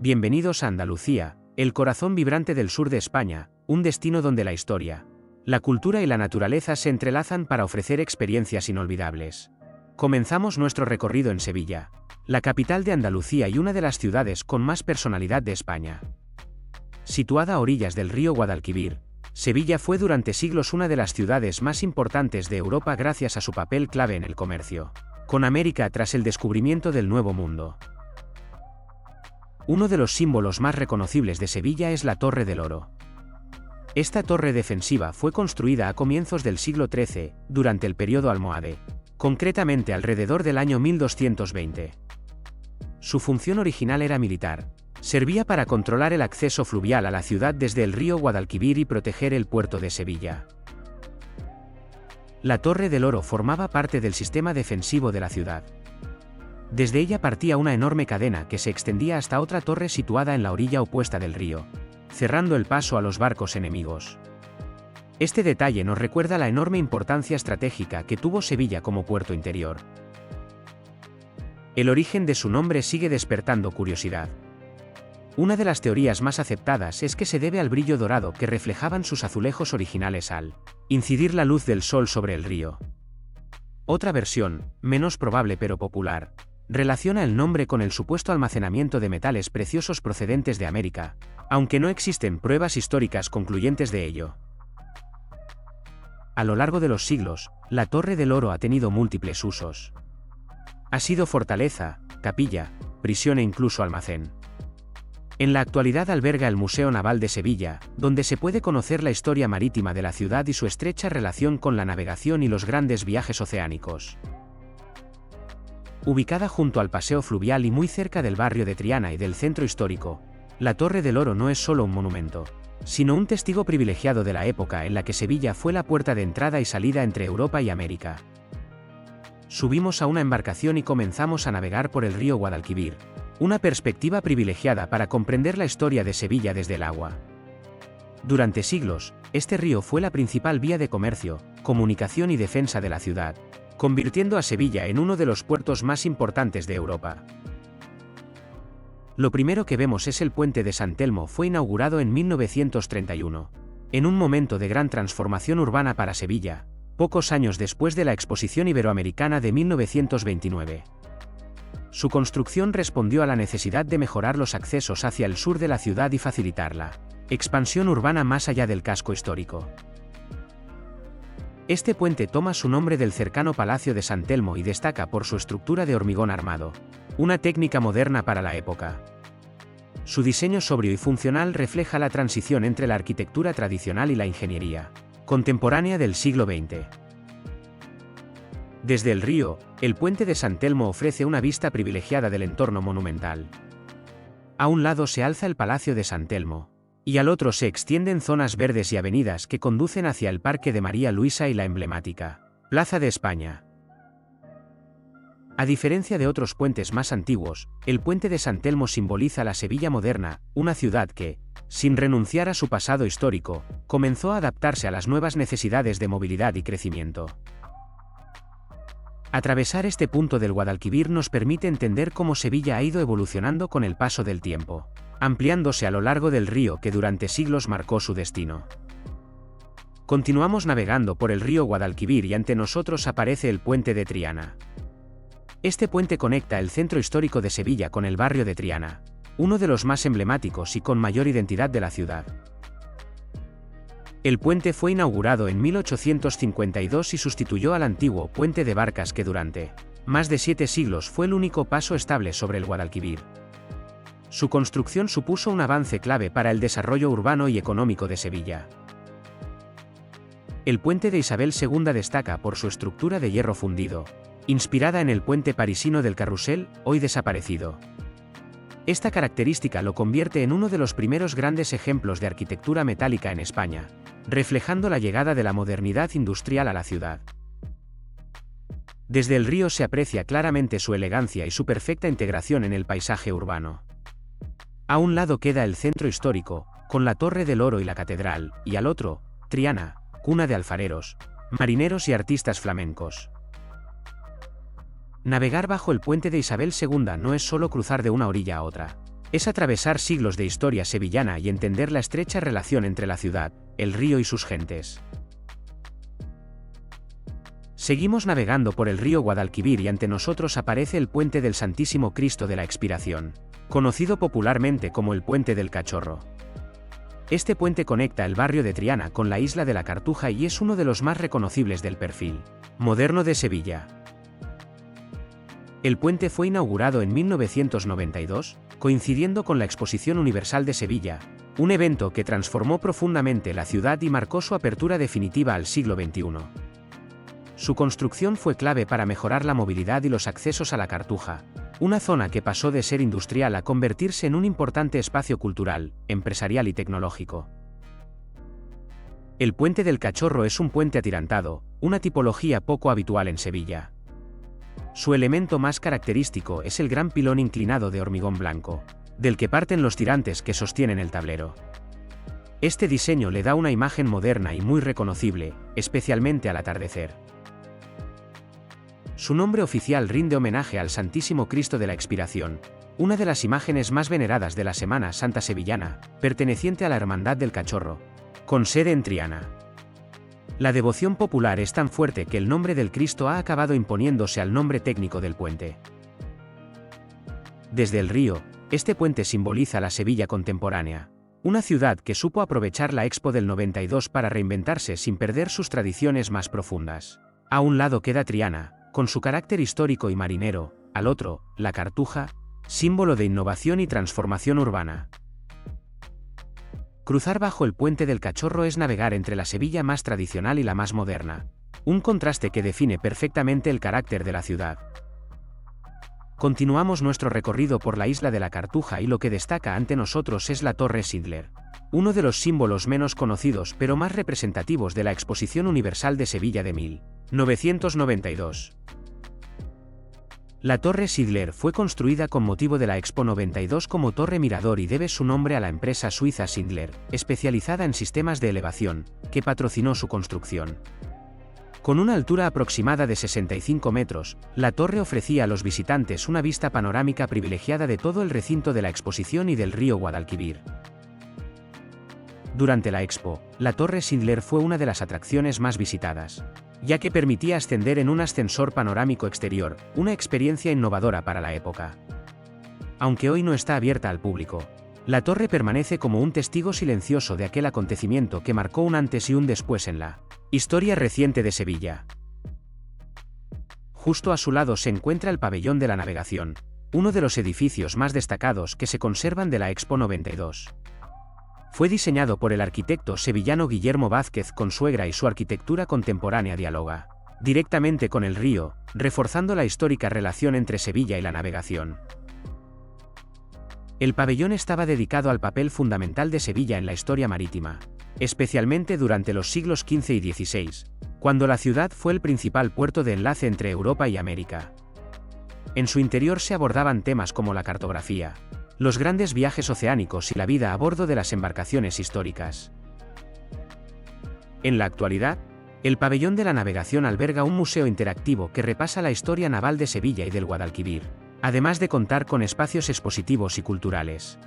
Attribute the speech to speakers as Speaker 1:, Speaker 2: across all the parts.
Speaker 1: Bienvenidos a Andalucía, el corazón vibrante del sur de España, un destino donde la historia, la cultura y la naturaleza se entrelazan para ofrecer experiencias inolvidables. Comenzamos nuestro recorrido en Sevilla, la capital de Andalucía y una de las ciudades con más personalidad de España. Situada a orillas del río Guadalquivir, Sevilla fue durante siglos una de las ciudades más importantes de Europa gracias a su papel clave en el comercio con América tras el descubrimiento del Nuevo Mundo. Uno de los símbolos más reconocibles de Sevilla es la Torre del Oro. Esta torre defensiva fue construida a comienzos del siglo XIII, durante el periodo almohade, concretamente alrededor del año 1220. Su función original era militar. Servía para controlar el acceso fluvial a la ciudad desde el río Guadalquivir y proteger el puerto de Sevilla. La Torre del Oro formaba parte del sistema defensivo de la ciudad. Desde ella partía una enorme cadena que se extendía hasta otra torre situada en la orilla opuesta del río, cerrando el paso a los barcos enemigos. Este detalle nos recuerda la enorme importancia estratégica que tuvo Sevilla como puerto interior. El origen de su nombre sigue despertando curiosidad. Una de las teorías más aceptadas es que se debe al brillo dorado que reflejaban sus azulejos originales al incidir la luz del sol sobre el río. Otra versión, menos probable pero popular, relaciona el nombre con el supuesto almacenamiento de metales preciosos procedentes de América, aunque no existen pruebas históricas concluyentes de ello. A lo largo de los siglos, la Torre del Oro ha tenido múltiples usos. Ha sido fortaleza, capilla, prisión e incluso almacén. En la actualidad alberga el Museo Naval de Sevilla, donde se puede conocer la historia marítima de la ciudad y su estrecha relación con la navegación y los grandes viajes oceánicos. Ubicada junto al paseo fluvial y muy cerca del barrio de Triana y del centro histórico, la Torre del Oro no es solo un monumento, sino un testigo privilegiado de la época en la que Sevilla fue la puerta de entrada y salida entre Europa y América. Subimos a una embarcación y comenzamos a navegar por el río Guadalquivir, una perspectiva privilegiada para comprender la historia de Sevilla desde el agua. Durante siglos, este río fue la principal vía de comercio, comunicación y defensa de la ciudad, convirtiendo a Sevilla en uno de los puertos más importantes de Europa. Lo primero que vemos es el puente de San Telmo. Fue inaugurado en 1931, en un momento de gran transformación urbana para Sevilla, pocos años después de la Exposición Iberoamericana de 1929. Su construcción respondió a la necesidad de mejorar los accesos hacia el sur de la ciudad y facilitar la expansión urbana más allá del casco histórico. Este puente toma su nombre del cercano Palacio de San Telmo y destaca por su estructura de hormigón armado, una técnica moderna para la época. Su diseño sobrio y funcional refleja la transición entre la arquitectura tradicional y la ingeniería contemporánea del siglo XX. Desde el río, el puente de San Telmo ofrece una vista privilegiada del entorno monumental. A un lado se alza el Palacio de San Telmo, y al otro se extienden zonas verdes y avenidas que conducen hacia el Parque de María Luisa y la emblemática Plaza de España. A diferencia de otros puentes más antiguos, el puente de San Telmo simboliza la Sevilla moderna, una ciudad que, sin renunciar a su pasado histórico, comenzó a adaptarse a las nuevas necesidades de movilidad y crecimiento. Atravesar este punto del Guadalquivir nos permite entender cómo Sevilla ha ido evolucionando con el paso del tiempo, ampliándose a lo largo del río que durante siglos marcó su destino. Continuamos navegando por el río Guadalquivir y ante nosotros aparece el puente de Triana. Este puente conecta el centro histórico de Sevilla con el barrio de Triana, uno de los más emblemáticos y con mayor identidad de la ciudad. El puente fue inaugurado en 1852 y sustituyó al antiguo puente de barcas que durante más de 7 siglos fue el único paso estable sobre el Guadalquivir. Su construcción supuso un avance clave para el desarrollo urbano y económico de Sevilla. El puente de Isabel II destaca por su estructura de hierro fundido, inspirada en el puente parisino del Carrousel, hoy desaparecido. Esta característica lo convierte en uno de los primeros grandes ejemplos de arquitectura metálica en España, reflejando la llegada de la modernidad industrial a la ciudad. Desde el río se aprecia claramente su elegancia y su perfecta integración en el paisaje urbano. A un lado queda el centro histórico, con la Torre del Oro y la catedral, y al otro, Triana, cuna de alfareros, marineros y artistas flamencos. Navegar bajo el puente de Isabel II no es solo cruzar de una orilla a otra, Es atravesar siglos de historia sevillana y entender la estrecha relación entre la ciudad, el río y sus gentes. Seguimos navegando por el río Guadalquivir y ante nosotros aparece el puente del Santísimo Cristo de la Expiración, conocido popularmente como el Puente del Cachorro. Este puente conecta el barrio de Triana con la isla de la Cartuja y es uno de los más reconocibles del perfil moderno de Sevilla. El puente fue inaugurado en 1992, coincidiendo con la Exposición Universal de Sevilla, un evento que transformó profundamente la ciudad y marcó su apertura definitiva al siglo XXI. Su construcción fue clave para mejorar la movilidad y los accesos a la Cartuja, una zona que pasó de ser industrial a convertirse en un importante espacio cultural, empresarial y tecnológico. El Puente del Cachorro es un puente atirantado, una tipología poco habitual en Sevilla. Su elemento más característico es el gran pilón inclinado de hormigón blanco, del que parten los tirantes que sostienen el tablero. Este diseño le da una imagen moderna y muy reconocible, especialmente al atardecer. Su nombre oficial rinde homenaje al Santísimo Cristo de la Expiración, una de las imágenes más veneradas de la Semana Santa sevillana, perteneciente a la Hermandad del Cachorro, con sede en Triana. La devoción popular es tan fuerte que el nombre del Cristo ha acabado imponiéndose al nombre técnico del puente. Desde el río, este puente simboliza la Sevilla contemporánea, una ciudad que supo aprovechar la Expo del 92 para reinventarse sin perder sus tradiciones más profundas. A un lado queda Triana, con su carácter histórico y marinero, al otro, la Cartuja, símbolo de innovación y transformación urbana. Cruzar bajo el Puente del Cachorro es navegar entre la Sevilla más tradicional y la más moderna, un contraste que define perfectamente el carácter de la ciudad. Continuamos nuestro recorrido por la isla de la Cartuja y lo que destaca ante nosotros es la Torre Schindler, uno de los símbolos menos conocidos pero más representativos de la Exposición Universal de Sevilla de 1992. La Torre Schindler fue construida con motivo de la Expo 92 como torre mirador y debe su nombre a la empresa suiza Schindler, especializada en sistemas de elevación, que patrocinó su construcción. Con una altura aproximada de 65 metros, la torre ofrecía a los visitantes una vista panorámica privilegiada de todo el recinto de la exposición y del río Guadalquivir. Durante la Expo, la Torre Schindler fue una de las atracciones más visitadas, ya que permitía ascender en un ascensor panorámico exterior, una experiencia innovadora para la época. Aunque hoy no está abierta al público, la torre permanece como un testigo silencioso de aquel acontecimiento que marcó un antes y un después en la historia reciente de Sevilla. Justo a su lado se encuentra el Pabellón de la Navegación, uno de los edificios más destacados que se conservan de la Expo 92. Fue diseñado por el arquitecto sevillano Guillermo Vázquez Consuegra y su arquitectura contemporánea dialoga directamente con el río, reforzando la histórica relación entre Sevilla y la navegación. El pabellón estaba dedicado al papel fundamental de Sevilla en la historia marítima, especialmente durante los siglos XV y XVI, cuando la ciudad fue el principal puerto de enlace entre Europa y América. En su interior se abordaban temas como la cartografía, los grandes viajes oceánicos y la vida a bordo de las embarcaciones históricas. En la actualidad, el Pabellón de la Navegación alberga un museo interactivo que repasa la historia naval de Sevilla y del Guadalquivir, además de contar con espacios expositivos y culturales.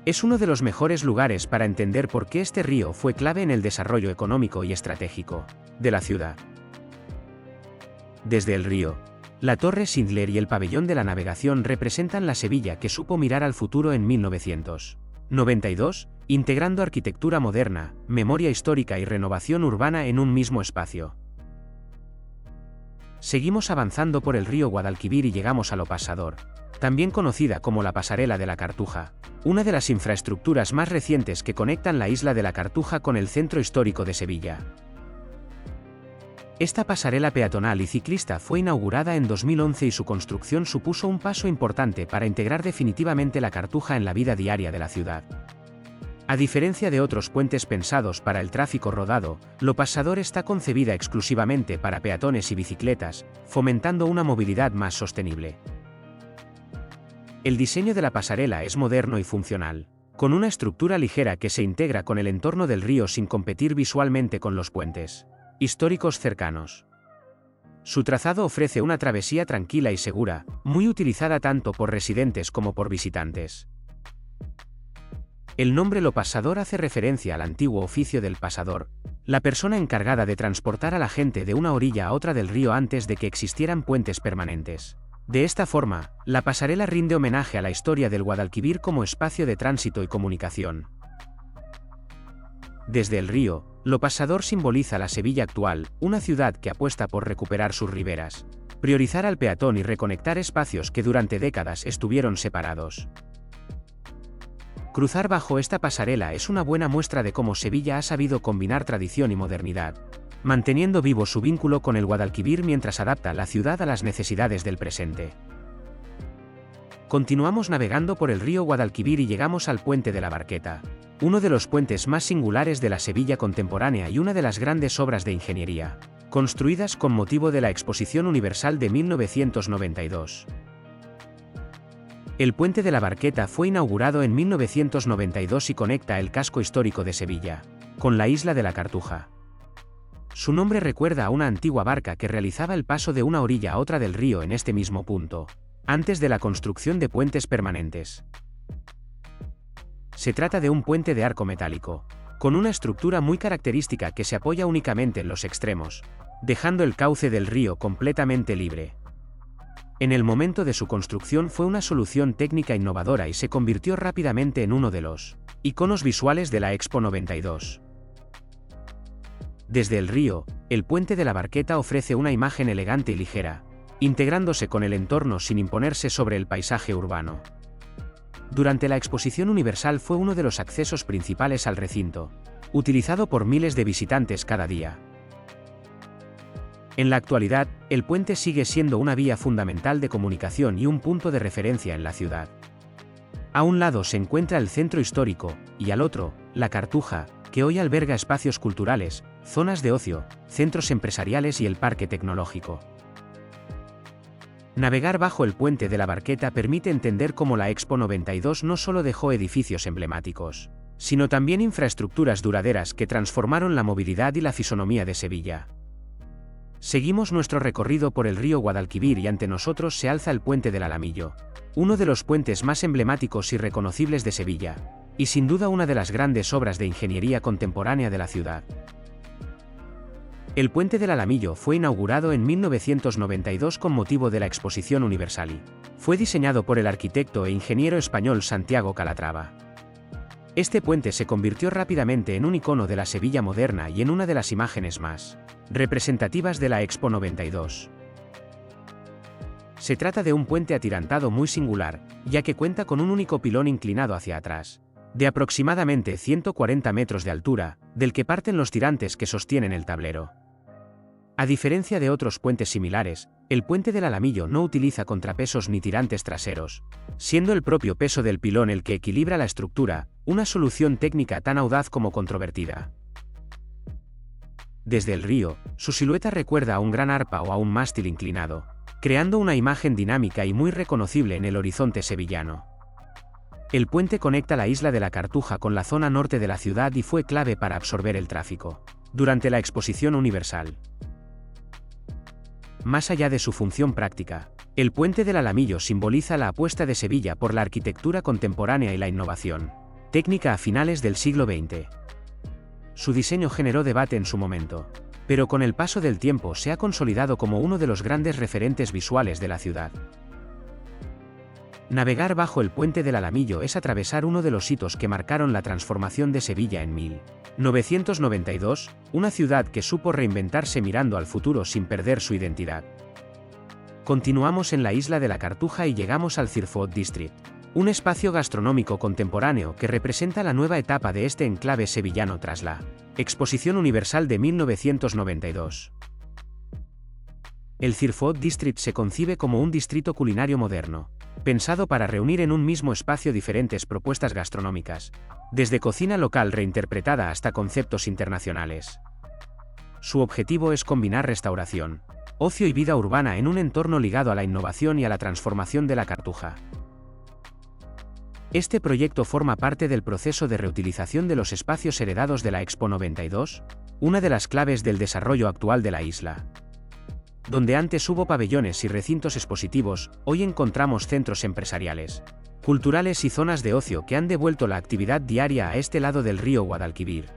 Speaker 1: Es uno de los mejores lugares para entender por qué este río fue clave en el desarrollo económico y estratégico de la ciudad. Desde el río, la Torre Schindler y el Pabellón de la Navegación representan la Sevilla que supo mirar al futuro en 1992, integrando arquitectura moderna, memoria histórica y renovación urbana en un mismo espacio. Seguimos avanzando por el río Guadalquivir y llegamos a Lo Pasador, también conocida como la Pasarela de la Cartuja, una de las infraestructuras más recientes que conectan la isla de la Cartuja con el centro histórico de Sevilla. Esta pasarela peatonal y ciclista fue inaugurada en 2011 y su construcción supuso un paso importante para integrar definitivamente la Cartuja en la vida diaria de la ciudad. A diferencia de otros puentes pensados para el tráfico rodado, Lo Pasador está concebida exclusivamente para peatones y bicicletas, fomentando una movilidad más sostenible. El diseño de la pasarela es moderno y funcional, con una estructura ligera que se integra con el entorno del río sin competir visualmente con los puentes históricos cercanos. Su trazado ofrece una travesía tranquila y segura, muy utilizada tanto por residentes como por visitantes. El nombre Lo Pasador hace referencia al antiguo oficio del pasador, la persona encargada de transportar a la gente de una orilla a otra del río antes de que existieran puentes permanentes. De esta forma, la pasarela rinde homenaje a la historia del Guadalquivir como espacio de tránsito y comunicación. Desde el río, Lo Pasador simboliza la Sevilla actual, una ciudad que apuesta por recuperar sus riberas, priorizar al peatón y reconectar espacios que durante décadas estuvieron separados. Cruzar bajo esta pasarela es una buena muestra de cómo Sevilla ha sabido combinar tradición y modernidad, manteniendo vivo su vínculo con el Guadalquivir mientras adapta la ciudad a las necesidades del presente. Continuamos navegando por el río Guadalquivir y llegamos al Puente de la Barqueta, uno de los puentes más singulares de la Sevilla contemporánea y una de las grandes obras de ingeniería, construidas con motivo de la Exposición Universal de 1992. El Puente de la Barqueta fue inaugurado en 1992 y conecta el casco histórico de Sevilla con la isla de la Cartuja. Su nombre recuerda a una antigua barca que realizaba el paso de una orilla a otra del río en este mismo punto, antes de la construcción de puentes permanentes. Se trata de un puente de arco metálico, con una estructura muy característica que se apoya únicamente en los extremos, dejando el cauce del río completamente libre. En el momento de su construcción fue una solución técnica innovadora y se convirtió rápidamente en uno de los iconos visuales de la Expo 92. Desde el río, el Puente de la Barqueta ofrece una imagen elegante y ligera, integrándose con el entorno sin imponerse sobre el paisaje urbano. Durante la Exposición Universal fue uno de los accesos principales al recinto, utilizado por miles de visitantes cada día. En la actualidad, el puente sigue siendo una vía fundamental de comunicación y un punto de referencia en la ciudad. A un lado se encuentra el centro histórico, y al otro, la Cartuja, que hoy alberga espacios culturales, zonas de ocio, centros empresariales y el parque tecnológico. Navegar bajo el Puente de la Barqueta permite entender cómo la Expo 92 no solo dejó edificios emblemáticos, sino también infraestructuras duraderas que transformaron la movilidad y la fisonomía de Sevilla. Seguimos nuestro recorrido por el río Guadalquivir y ante nosotros se alza el Puente del Alamillo, uno de los puentes más emblemáticos y reconocibles de Sevilla, y sin duda una de las grandes obras de ingeniería contemporánea de la ciudad. El Puente del Alamillo fue inaugurado en 1992 con motivo de la Exposición Universal y fue diseñado por el arquitecto e ingeniero español Santiago Calatrava. Este puente se convirtió rápidamente en un icono de la Sevilla moderna y en una de las imágenes más representativas de la Expo 92. Se trata de un puente atirantado muy singular, ya que cuenta con un único pilón inclinado hacia atrás, de aproximadamente 140 metros de altura, del que parten los tirantes que sostienen el tablero. A diferencia de otros puentes similares, el Puente del Alamillo no utiliza contrapesos ni tirantes traseros, siendo el propio peso del pilón el que equilibra la estructura, una solución técnica tan audaz como controvertida. Desde el río, su silueta recuerda a un gran arpa o a un mástil inclinado, creando una imagen dinámica y muy reconocible en el horizonte sevillano. El puente conecta la isla de la Cartuja con la zona norte de la ciudad y fue clave para absorber el tráfico durante la Exposición Universal. Más allá de su función práctica, el Puente del Alamillo simboliza la apuesta de Sevilla por la arquitectura contemporánea y la innovación técnica a finales del siglo XX. Su diseño generó debate en su momento, pero con el paso del tiempo se ha consolidado como uno de los grandes referentes visuales de la ciudad. Navegar bajo el Puente del Alamillo es atravesar uno de los hitos que marcaron la transformación de Sevilla en 1992, una ciudad que supo reinventarse mirando al futuro sin perder su identidad. Continuamos en la isla de la Cartuja y llegamos al Cirfood District, un espacio gastronómico contemporáneo que representa la nueva etapa de este enclave sevillano tras la Exposición Universal de 1992. El Cirfood District se concibe como un distrito culinario moderno, pensado para reunir en un mismo espacio diferentes propuestas gastronómicas, desde cocina local reinterpretada hasta conceptos internacionales. Su objetivo es combinar restauración, ocio y vida urbana en un entorno ligado a la innovación y a la transformación de la Cartuja. Este proyecto forma parte del proceso de reutilización de los espacios heredados de la Expo 92, una de las claves del desarrollo actual de la isla. Donde antes hubo pabellones y recintos expositivos, hoy encontramos centros empresariales, culturales y zonas de ocio que han devuelto la actividad diaria a este lado del río Guadalquivir.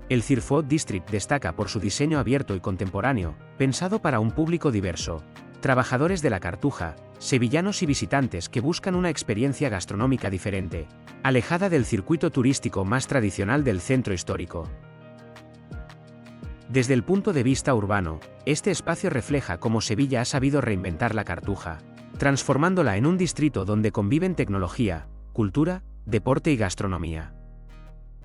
Speaker 1: El Cirfot District destaca por su diseño abierto y contemporáneo, pensado para un público diverso. Trabajadores de la Cartuja, sevillanos y visitantes que buscan una experiencia gastronómica diferente, alejada del circuito turístico más tradicional del centro histórico. Desde el punto de vista urbano, este espacio refleja cómo Sevilla ha sabido reinventar la Cartuja, transformándola en un distrito donde conviven tecnología, cultura, deporte y gastronomía.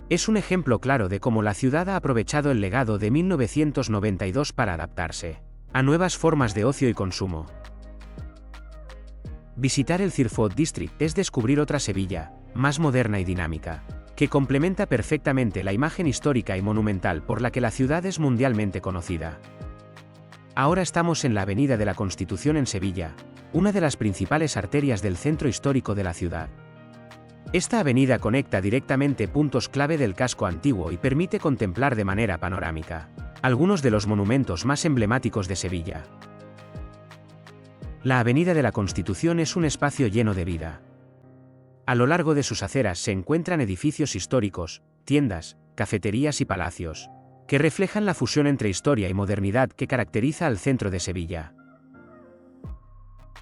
Speaker 1: Es un ejemplo claro de cómo la ciudad ha aprovechado el legado de 1992 para adaptarse a nuevas formas de ocio y consumo. Visitar el Cirfot District es descubrir otra Sevilla, más moderna y dinámica, que complementa perfectamente la imagen histórica y monumental por la que la ciudad es mundialmente conocida. Ahora estamos en la Avenida de la Constitución en Sevilla, una de las principales arterias del centro histórico de la ciudad. Esta avenida conecta directamente puntos clave del casco antiguo y permite contemplar de manera panorámica algunos de los monumentos más emblemáticos de Sevilla. La Avenida de la Constitución es un espacio lleno de vida. A lo largo de sus aceras se encuentran edificios históricos, tiendas, cafeterías y palacios, que reflejan la fusión entre historia y modernidad que caracteriza al centro de Sevilla.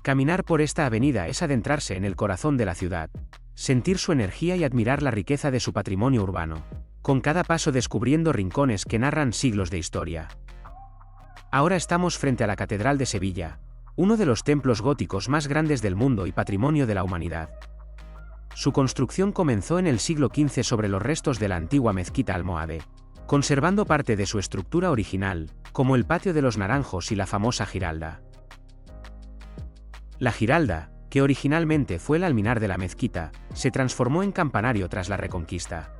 Speaker 1: Caminar por esta avenida es adentrarse en el corazón de la ciudad, sentir su energía y admirar la riqueza de su patrimonio urbano, con cada paso descubriendo rincones que narran siglos de historia. Ahora estamos frente a la Catedral de Sevilla, uno de los templos góticos más grandes del mundo y patrimonio de la humanidad. Su construcción comenzó en el siglo XV sobre los restos de la antigua mezquita almohade, conservando parte de su estructura original, como el patio de los Naranjos y la famosa Giralda. La Giralda, que originalmente fue el alminar de la mezquita, se transformó en campanario tras la Reconquista.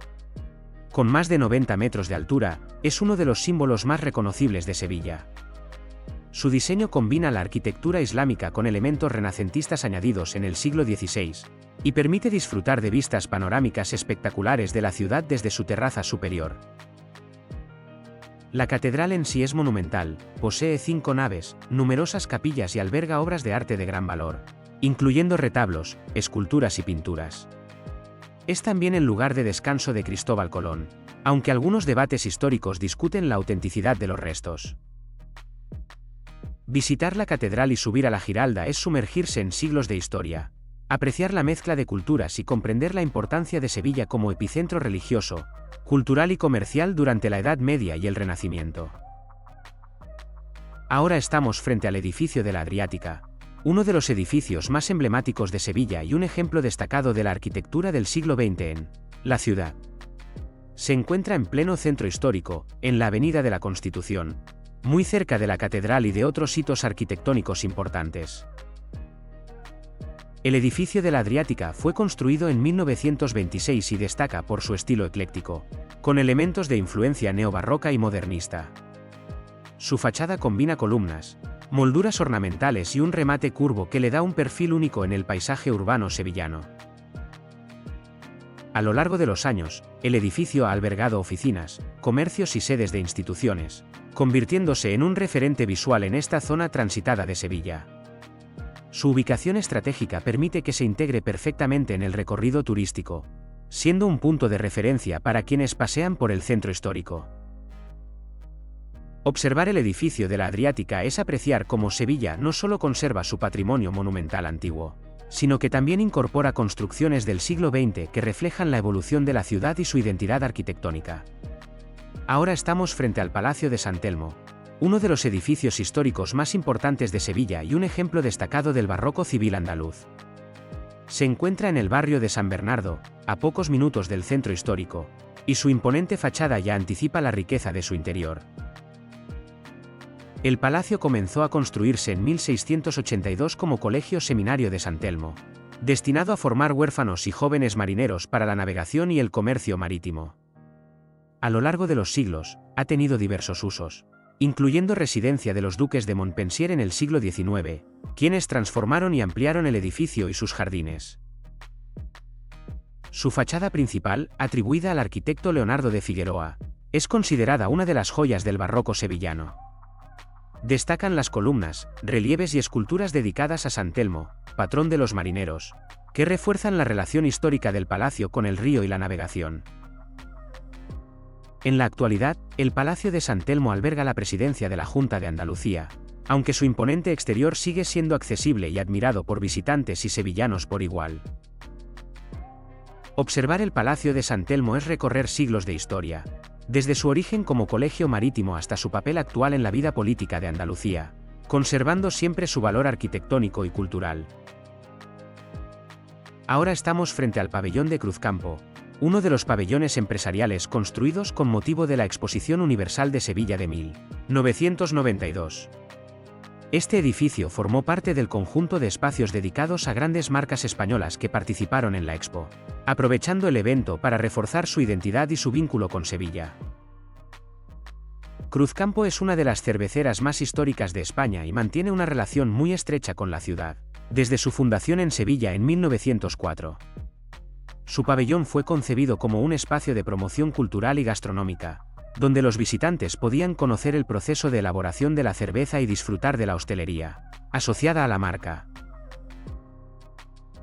Speaker 1: Con más de 90 metros de altura, es uno de los símbolos más reconocibles de Sevilla. Su diseño combina la arquitectura islámica con elementos renacentistas añadidos en el siglo XVI, y permite disfrutar de vistas panorámicas espectaculares de la ciudad desde su terraza superior. La catedral en sí es monumental, posee 5 naves, numerosas capillas y alberga obras de arte de gran valor, incluyendo retablos, esculturas y pinturas. Es también el lugar de descanso de Cristóbal Colón, aunque algunos debates históricos discuten la autenticidad de los restos. Visitar la catedral y subir a la Giralda es sumergirse en siglos de historia, apreciar la mezcla de culturas y comprender la importancia de Sevilla como epicentro religioso, cultural y comercial durante la Edad Media y el Renacimiento. Ahora estamos frente al edificio de la Adriática, uno de los edificios más emblemáticos de Sevilla y un ejemplo destacado de la arquitectura del siglo XX en la ciudad. Se encuentra en pleno centro histórico, en la Avenida de la Constitución, muy cerca de la catedral y de otros hitos arquitectónicos importantes. El edificio de la Adriática fue construido en 1926 y destaca por su estilo ecléctico, con elementos de influencia neobarroca y modernista. Su fachada combina columnas, molduras ornamentales y un remate curvo que le da un perfil único en el paisaje urbano sevillano. A lo largo de los años, el edificio ha albergado oficinas, comercios y sedes de instituciones, convirtiéndose en un referente visual en esta zona transitada de Sevilla. Su ubicación estratégica permite que se integre perfectamente en el recorrido turístico, siendo un punto de referencia para quienes pasean por el centro histórico. Observar el edificio de la Adriática es apreciar cómo Sevilla no solo conserva su patrimonio monumental antiguo, sino que también incorpora construcciones del siglo XX que reflejan la evolución de la ciudad y su identidad arquitectónica. Ahora estamos frente al Palacio de San Telmo, uno de los edificios históricos más importantes de Sevilla y un ejemplo destacado del barroco civil andaluz. Se encuentra en el barrio de San Bernardo, a pocos minutos del centro histórico, y su imponente fachada ya anticipa la riqueza de su interior. El palacio comenzó a construirse en 1682 como Colegio Seminario de San Telmo, destinado a formar huérfanos y jóvenes marineros para la navegación y el comercio marítimo. A lo largo de los siglos, ha tenido diversos usos, incluyendo residencia de los duques de Montpensier en el siglo XIX, quienes transformaron y ampliaron el edificio y sus jardines. Su fachada principal, atribuida al arquitecto Leonardo de Figueroa, es considerada una de las joyas del barroco sevillano. Destacan las columnas, relieves y esculturas dedicadas a San Telmo, patrón de los marineros, que refuerzan la relación histórica del palacio con el río y la navegación. En la actualidad, el Palacio de San Telmo alberga la presidencia de la Junta de Andalucía, aunque su imponente exterior sigue siendo accesible y admirado por visitantes y sevillanos por igual. Observar el Palacio de San Telmo es recorrer siglos de historia, desde su origen como colegio marítimo hasta su papel actual en la vida política de Andalucía, conservando siempre su valor arquitectónico y cultural. Ahora estamos frente al pabellón de Cruzcampo, uno de los pabellones empresariales construidos con motivo de la Exposición Universal de Sevilla de 1992. Este edificio formó parte del conjunto de espacios dedicados a grandes marcas españolas que participaron en la Expo, aprovechando el evento para reforzar su identidad y su vínculo con Sevilla. Cruzcampo es una de las cerveceras más históricas de España y mantiene una relación muy estrecha con la ciudad, desde su fundación en Sevilla en 1904. Su pabellón fue concebido como un espacio de promoción cultural y gastronómica, donde los visitantes podían conocer el proceso de elaboración de la cerveza y disfrutar de la hostelería asociada a la marca.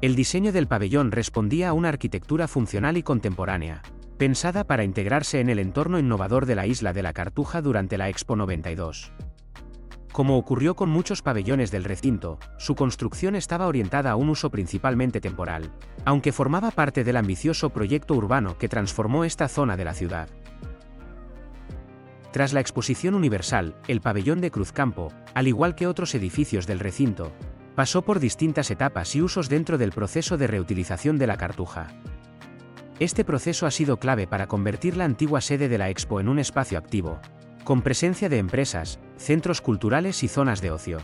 Speaker 1: El diseño del pabellón respondía a una arquitectura funcional y contemporánea, pensada para integrarse en el entorno innovador de la isla de la Cartuja durante la Expo 92. Como ocurrió con muchos pabellones del recinto, su construcción estaba orientada a un uso principalmente temporal, aunque formaba parte del ambicioso proyecto urbano que transformó esta zona de la ciudad. Tras la Exposición Universal, el pabellón de Cruzcampo, al igual que otros edificios del recinto, pasó por distintas etapas y usos dentro del proceso de reutilización de la Cartuja. Este proceso ha sido clave para convertir la antigua sede de la Expo en un espacio activo, con presencia de empresas, centros culturales y zonas de ocio.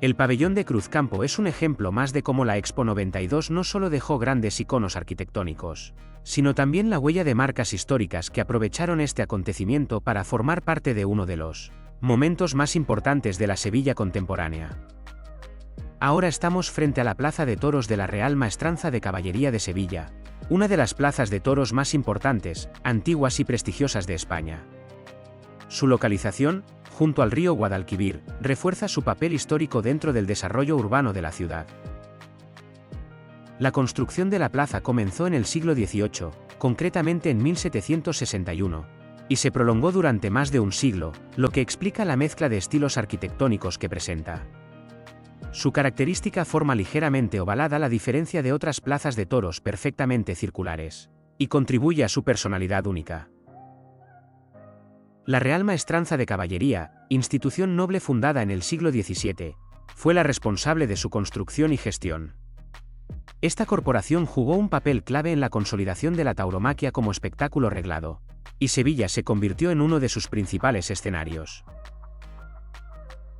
Speaker 1: El pabellón de Cruzcampo es un ejemplo más de cómo la Expo 92 no solo dejó grandes iconos arquitectónicos, sino también la huella de marcas históricas que aprovecharon este acontecimiento para formar parte de uno de los momentos más importantes de la Sevilla contemporánea. Ahora estamos frente a la Plaza de Toros de la Real Maestranza de Caballería de Sevilla, una de las plazas de toros más importantes, antiguas y prestigiosas de España. Su localización, junto al río Guadalquivir, refuerza su papel histórico dentro del desarrollo urbano de la ciudad. La construcción de la plaza comenzó en el siglo XVIII, concretamente en 1761, y se prolongó durante más de un siglo, lo que explica la mezcla de estilos arquitectónicos que presenta. Su característica forma ligeramente ovalada la diferencia de otras plazas de toros perfectamente circulares, y contribuye a su personalidad única. La Real Maestranza de Caballería, institución noble fundada en el siglo XVII, fue la responsable de su construcción y gestión. Esta corporación jugó un papel clave en la consolidación de la tauromaquia como espectáculo reglado, y Sevilla se convirtió en uno de sus principales escenarios.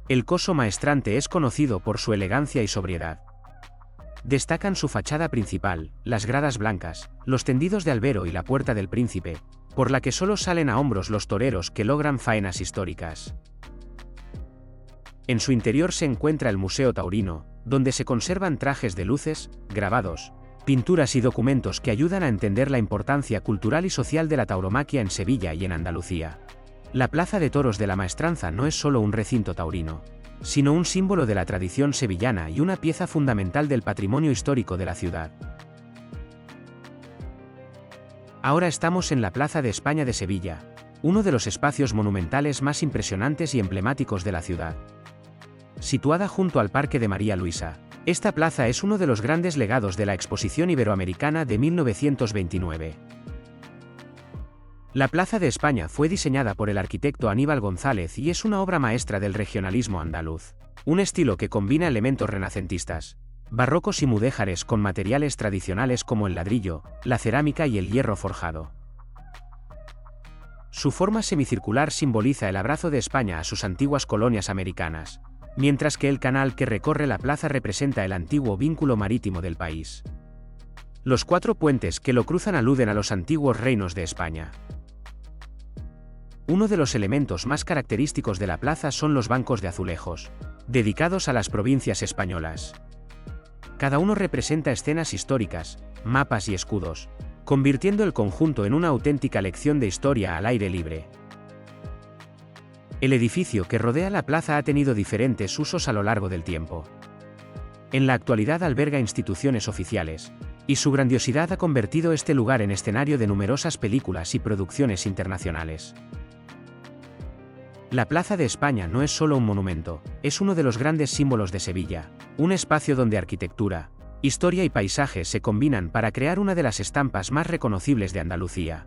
Speaker 1: El coso maestrante es conocido por su elegancia y sobriedad. Destacan su fachada principal, las gradas blancas, los tendidos de albero y la puerta del príncipe, por la que solo salen a hombros los toreros que logran faenas históricas. En su interior se encuentra el Museo Taurino, donde se conservan trajes de luces, grabados, pinturas y documentos que ayudan a entender la importancia cultural y social de la tauromaquia en Sevilla y en Andalucía. La Plaza de Toros de la Maestranza no es solo un recinto taurino, sino un símbolo de la tradición sevillana y una pieza fundamental del patrimonio histórico de la ciudad. Ahora estamos en la Plaza de España de Sevilla, uno de los espacios monumentales más impresionantes y emblemáticos de la ciudad. Situada junto al Parque de María Luisa, esta plaza es uno de los grandes legados de la Exposición Iberoamericana de 1929. La Plaza de España fue diseñada por el arquitecto Aníbal González y es una obra maestra del regionalismo andaluz, un estilo que combina elementos renacentistas, barrocos y mudéjares con materiales tradicionales como el ladrillo, la cerámica y el hierro forjado. Su forma semicircular simboliza el abrazo de España a sus antiguas colonias americanas, mientras que el canal que recorre la plaza representa el antiguo vínculo marítimo del país. Los 4 puentes que lo cruzan aluden a los antiguos reinos de España. Uno de los elementos más característicos de la plaza son los bancos de azulejos, dedicados a las provincias españolas. Cada uno representa escenas históricas, mapas y escudos, convirtiendo el conjunto en una auténtica lección de historia al aire libre. El edificio que rodea la plaza ha tenido diferentes usos a lo largo del tiempo. En la actualidad alberga instituciones oficiales, y su grandiosidad ha convertido este lugar en escenario de numerosas películas y producciones internacionales. La Plaza de España no es solo un monumento, es uno de los grandes símbolos de Sevilla, un espacio donde arquitectura, historia y paisajes se combinan para crear una de las estampas más reconocibles de Andalucía.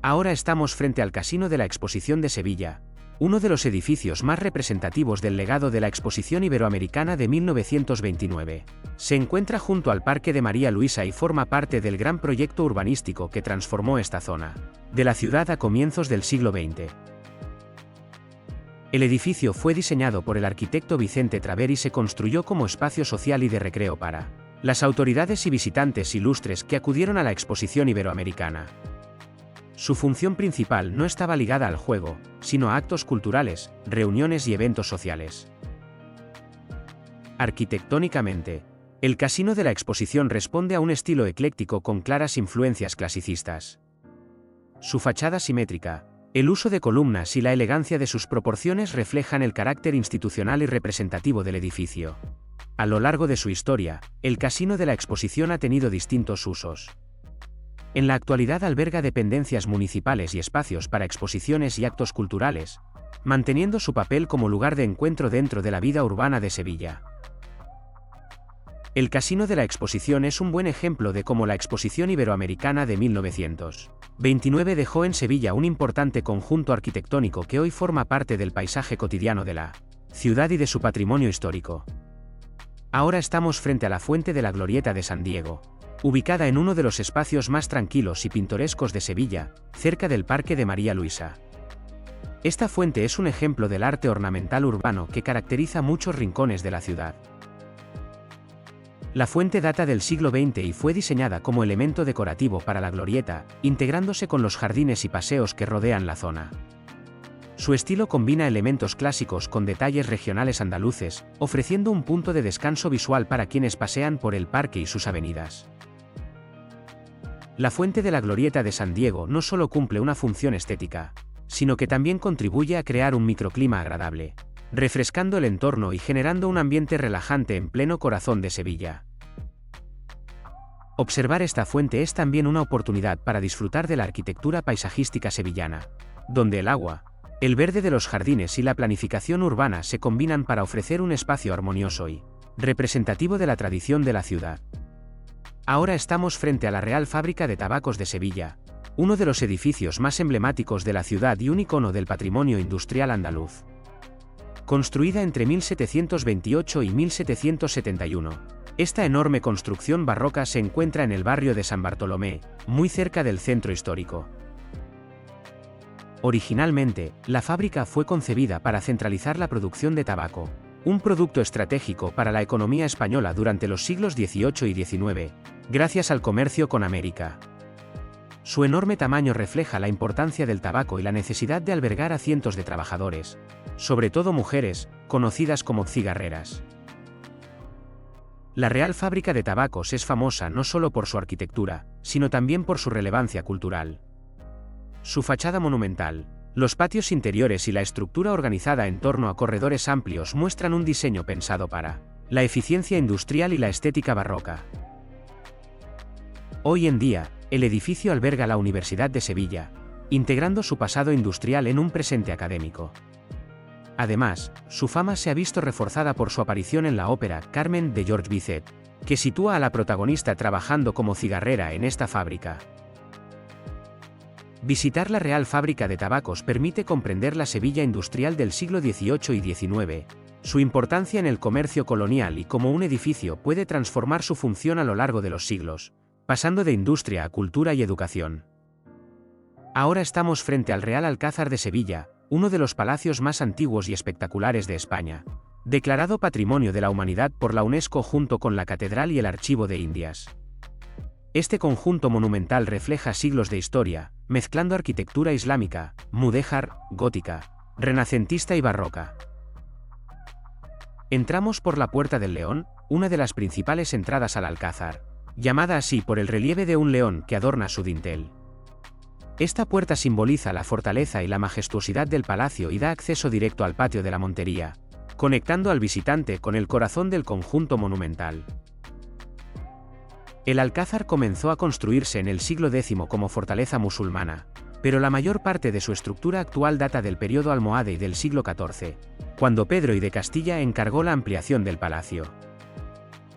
Speaker 1: Ahora estamos frente al Casino de la Exposición de Sevilla, uno de los edificios más representativos del legado de la Exposición Iberoamericana de 1929. Se encuentra junto al Parque de María Luisa y forma parte del gran proyecto urbanístico que transformó esta zona de la ciudad a comienzos del siglo XX. El edificio fue diseñado por el arquitecto Vicente Traver y se construyó como espacio social y de recreo para las autoridades y visitantes ilustres que acudieron a la Exposición Iberoamericana. Su función principal no estaba ligada al juego, sino a actos culturales, reuniones y eventos sociales. Arquitectónicamente, el Casino de la Exposición responde a un estilo ecléctico con claras influencias clasicistas. Su fachada simétrica, el uso de columnas y la elegancia de sus proporciones reflejan el carácter institucional y representativo del edificio. A lo largo de su historia, el Casino de la Exposición ha tenido distintos usos. En la actualidad alberga dependencias municipales y espacios para exposiciones y actos culturales, manteniendo su papel como lugar de encuentro dentro de la vida urbana de Sevilla. El Casino de la Exposición es un buen ejemplo de cómo la Exposición Iberoamericana de 1929 dejó en Sevilla un importante conjunto arquitectónico que hoy forma parte del paisaje cotidiano de la ciudad y de su patrimonio histórico. Ahora estamos frente a la Fuente de la Glorieta de San Diego, ubicada en uno de los espacios más tranquilos y pintorescos de Sevilla, cerca del Parque de María Luisa. Esta fuente es un ejemplo del arte ornamental urbano que caracteriza muchos rincones de la ciudad. La fuente data del siglo XX y fue diseñada como elemento decorativo para la glorieta, integrándose con los jardines y paseos que rodean la zona. Su estilo combina elementos clásicos con detalles regionales andaluces, ofreciendo un punto de descanso visual para quienes pasean por el parque y sus avenidas. La Fuente de la Glorieta de San Diego no solo cumple una función estética, sino que también contribuye a crear un microclima agradable, refrescando el entorno y generando un ambiente relajante en pleno corazón de Sevilla. Observar esta fuente es también una oportunidad para disfrutar de la arquitectura paisajística sevillana, donde el agua, el verde de los jardines y la planificación urbana se combinan para ofrecer un espacio armonioso y representativo de la tradición de la ciudad. Ahora estamos frente a la Real Fábrica de Tabacos de Sevilla, uno de los edificios más emblemáticos de la ciudad y un icono del patrimonio industrial andaluz. Construida entre 1728 y 1771, esta enorme construcción barroca se encuentra en el barrio de San Bartolomé, muy cerca del centro histórico. Originalmente, la fábrica fue concebida para centralizar la producción de tabaco, un producto estratégico para la economía española durante los siglos XVIII y XIX, gracias al comercio con América. Su enorme tamaño refleja la importancia del tabaco y la necesidad de albergar a cientos de trabajadores, sobre todo mujeres, conocidas como cigarreras. La Real Fábrica de Tabacos es famosa no solo por su arquitectura, sino también por su relevancia cultural. Su fachada monumental, los patios interiores y la estructura organizada en torno a corredores amplios muestran un diseño pensado para la eficiencia industrial y la estética barroca. Hoy en día, el edificio alberga la Universidad de Sevilla, integrando su pasado industrial en un presente académico. Además, su fama se ha visto reforzada por su aparición en la ópera Carmen de Georges Bizet, que sitúa a la protagonista trabajando como cigarrera en esta fábrica. Visitar la Real Fábrica de Tabacos permite comprender la Sevilla industrial del siglo XVIII y XIX, su importancia en el comercio colonial y cómo un edificio puede transformar su función a lo largo de los siglos, pasando de industria a cultura y educación. Ahora estamos frente al Real Alcázar de Sevilla, uno de los palacios más antiguos y espectaculares de España, declarado Patrimonio de la Humanidad por la UNESCO junto con la Catedral y el Archivo de Indias. Este conjunto monumental refleja siglos de historia, mezclando arquitectura islámica, mudéjar, gótica, renacentista y barroca. Entramos por la Puerta del León, una de las principales entradas al Alcázar, llamada así por el relieve de un león que adorna su dintel. Esta puerta simboliza la fortaleza y la majestuosidad del palacio y da acceso directo al patio de la Montería, conectando al visitante con el corazón del conjunto monumental. El Alcázar comenzó a construirse en el siglo X como fortaleza musulmana, pero la mayor parte de su estructura actual data del periodo almohade y del siglo XIV, cuando Pedro I de Castilla encargó la ampliación del palacio.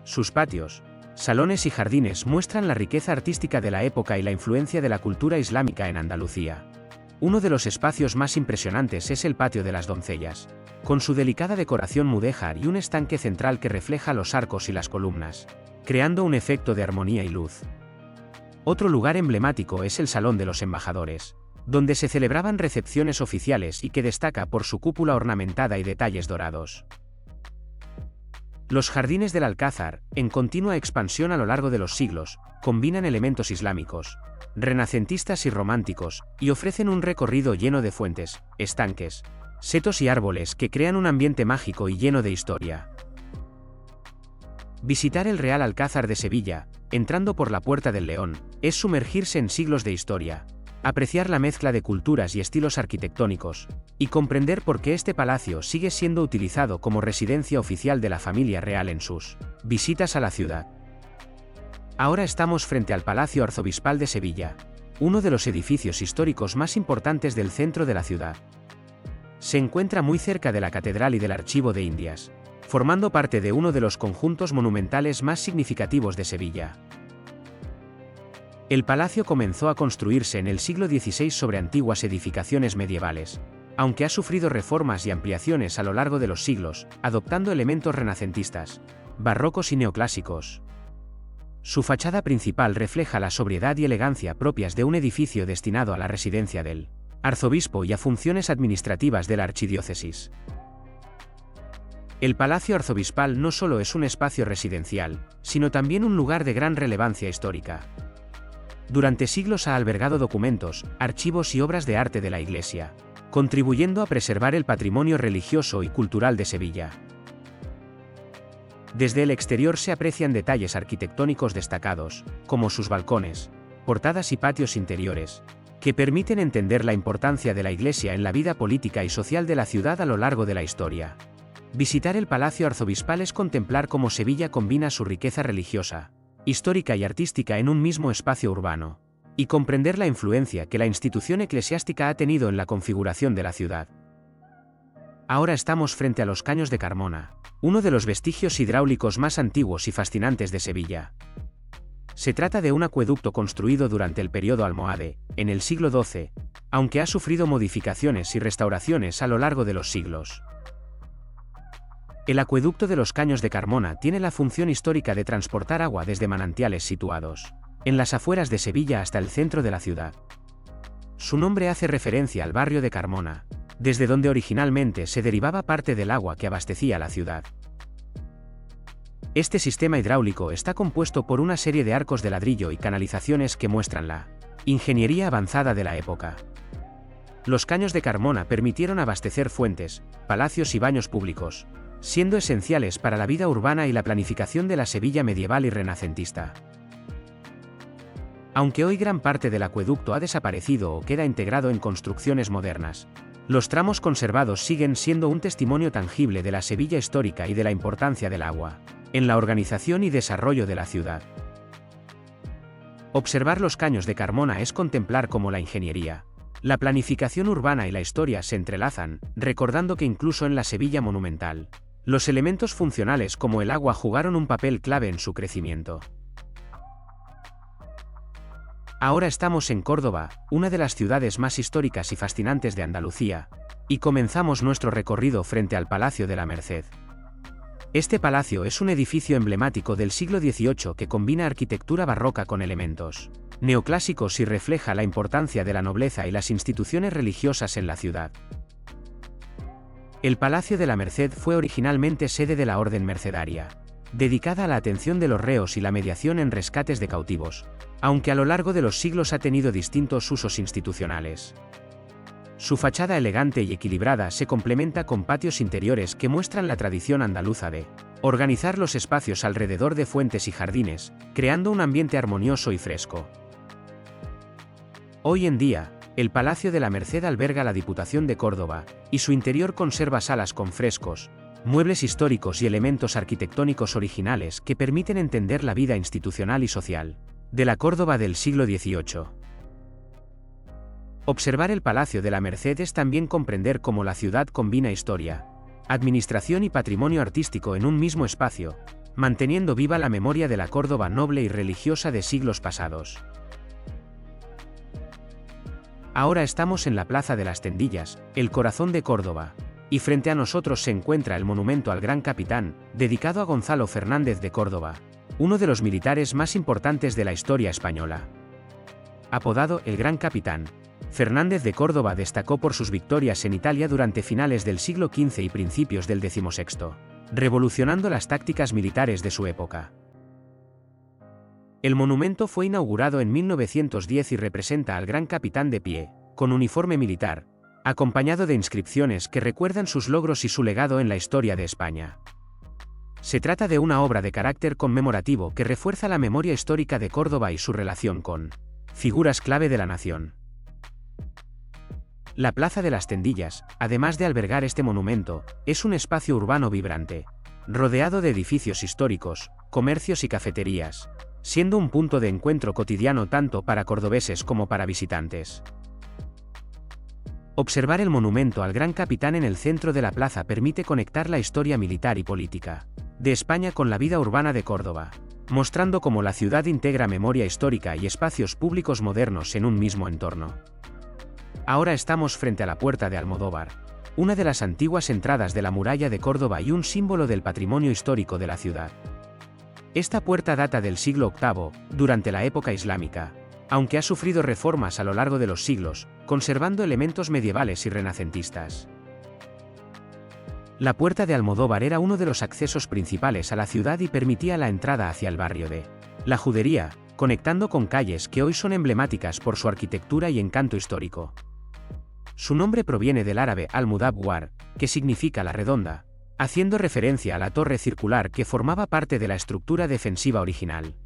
Speaker 1: Sus patios, salones y jardines muestran la riqueza artística de la época y la influencia de la cultura islámica en Andalucía. Uno de los espacios más impresionantes es el patio de las doncellas, con su delicada decoración mudéjar y un estanque central que refleja los arcos y las columnas, creando un efecto de armonía y luz. Otro lugar emblemático es el Salón de los Embajadores, donde se celebraban recepciones oficiales y que destaca por su cúpula ornamentada y detalles dorados. Los jardines del Alcázar, en continua expansión a lo largo de los siglos, combinan elementos islámicos, renacentistas y románticos, y ofrecen un recorrido lleno de fuentes, estanques, setos y árboles que crean un ambiente mágico y lleno de historia. Visitar el Real Alcázar de Sevilla, entrando por la Puerta del León, es sumergirse en siglos de historia, apreciar la mezcla de culturas y estilos arquitectónicos, y comprender por qué este palacio sigue siendo utilizado como residencia oficial de la familia real en sus visitas a la ciudad. Ahora estamos frente al Palacio Arzobispal de Sevilla, uno de los edificios históricos más importantes del centro de la ciudad. Se encuentra muy cerca de la Catedral y del Archivo de Indias, formando parte de uno de los conjuntos monumentales más significativos de Sevilla. El palacio comenzó a construirse en el siglo XVI sobre antiguas edificaciones medievales, aunque ha sufrido reformas y ampliaciones a lo largo de los siglos, adoptando elementos renacentistas, barrocos y neoclásicos. Su fachada principal refleja la sobriedad y elegancia propias de un edificio destinado a la residencia del arzobispo y a funciones administrativas de la archidiócesis. El Palacio Arzobispal no solo es un espacio residencial, sino también un lugar de gran relevancia histórica. Durante siglos ha albergado documentos, archivos y obras de arte de la Iglesia, contribuyendo a preservar el patrimonio religioso y cultural de Sevilla. Desde el exterior se aprecian detalles arquitectónicos destacados, como sus balcones, portadas y patios interiores, que permiten entender la importancia de la Iglesia en la vida política y social de la ciudad a lo largo de la historia. Visitar el Palacio Arzobispal es contemplar cómo Sevilla combina su riqueza religiosa, histórica y artística en un mismo espacio urbano, y comprender la influencia que la institución eclesiástica ha tenido en la configuración de la ciudad. Ahora estamos frente a los Caños de Carmona, uno de los vestigios hidráulicos más antiguos y fascinantes de Sevilla. Se trata de un acueducto construido durante el periodo almohade, en el siglo XII, aunque ha sufrido modificaciones y restauraciones a lo largo de los siglos. El acueducto de los Caños de Carmona tiene la función histórica de transportar agua desde manantiales situados en las afueras de Sevilla hasta el centro de la ciudad. Su nombre hace referencia al barrio de Carmona, desde donde originalmente se derivaba parte del agua que abastecía la ciudad. Este sistema hidráulico está compuesto por una serie de arcos de ladrillo y canalizaciones que muestran la ingeniería avanzada de la época. Los Caños de Carmona permitieron abastecer fuentes, palacios y baños públicos, siendo esenciales para la vida urbana y la planificación de la Sevilla medieval y renacentista. Aunque hoy gran parte del acueducto ha desaparecido o queda integrado en construcciones modernas, los tramos conservados siguen siendo un testimonio tangible de la Sevilla histórica y de la importancia del agua en la organización y desarrollo de la ciudad. Observar los Caños de Carmona es contemplar cómo la ingeniería, la planificación urbana y la historia se entrelazan, recordando que incluso en la Sevilla monumental, los elementos funcionales como el agua jugaron un papel clave en su crecimiento. Ahora estamos en Córdoba, una de las ciudades más históricas y fascinantes de Andalucía, y comenzamos nuestro recorrido frente al Palacio de la Merced. Este palacio es un edificio emblemático del siglo XVIII que combina arquitectura barroca con elementos neoclásicos y refleja la importancia de la nobleza y las instituciones religiosas en la ciudad. El Palacio de la Merced fue originalmente sede de la Orden Mercedaria, dedicada a la atención de los reos y la mediación en rescates de cautivos, aunque a lo largo de los siglos ha tenido distintos usos institucionales. Su fachada elegante y equilibrada se complementa con patios interiores que muestran la tradición andaluza de organizar los espacios alrededor de fuentes y jardines, creando un ambiente armonioso y fresco. Hoy en día, el Palacio de la Merced alberga la Diputación de Córdoba, y su interior conserva salas con frescos, muebles históricos y elementos arquitectónicos originales que permiten entender la vida institucional y social de la Córdoba del siglo XVIII. Observar el Palacio de la Merced es también comprender cómo la ciudad combina historia, administración y patrimonio artístico en un mismo espacio, manteniendo viva la memoria de la Córdoba noble y religiosa de siglos pasados. Ahora estamos en la Plaza de las Tendillas, el corazón de Córdoba, y frente a nosotros se encuentra el monumento al Gran Capitán, dedicado a Gonzalo Fernández de Córdoba, uno de los militares más importantes de la historia española. Apodado el Gran Capitán, Fernández de Córdoba destacó por sus victorias en Italia durante finales del siglo XV y principios del XVI, revolucionando las tácticas militares de su época. El monumento fue inaugurado en 1910 y representa al Gran Capitán de pie, con uniforme militar, acompañado de inscripciones que recuerdan sus logros y su legado en la historia de España. Se trata de una obra de carácter conmemorativo que refuerza la memoria histórica de Córdoba y su relación con figuras clave de la nación. La Plaza de las Tendillas, además de albergar este monumento, es un espacio urbano vibrante, rodeado de edificios históricos, comercios y cafeterías, siendo un punto de encuentro cotidiano tanto para cordobeses como para visitantes. Observar el monumento al Gran Capitán en el centro de la plaza permite conectar la historia militar y política de España con la vida urbana de Córdoba, mostrando cómo la ciudad integra memoria histórica y espacios públicos modernos en un mismo entorno. Ahora estamos frente a la Puerta de Almodóvar, una de las antiguas entradas de la muralla de Córdoba y un símbolo del patrimonio histórico de la ciudad. Esta puerta data del siglo VIII, durante la época islámica, aunque ha sufrido reformas a lo largo de los siglos, conservando elementos medievales y renacentistas. La Puerta de Almodóvar era uno de los accesos principales a la ciudad y permitía la entrada hacia el barrio de La Judería, conectando con calles que hoy son emblemáticas por su arquitectura y encanto histórico. Su nombre proviene del árabe al-Mudawwar, que significa la redonda, haciendo referencia a la torre circular que formaba parte de la estructura defensiva original.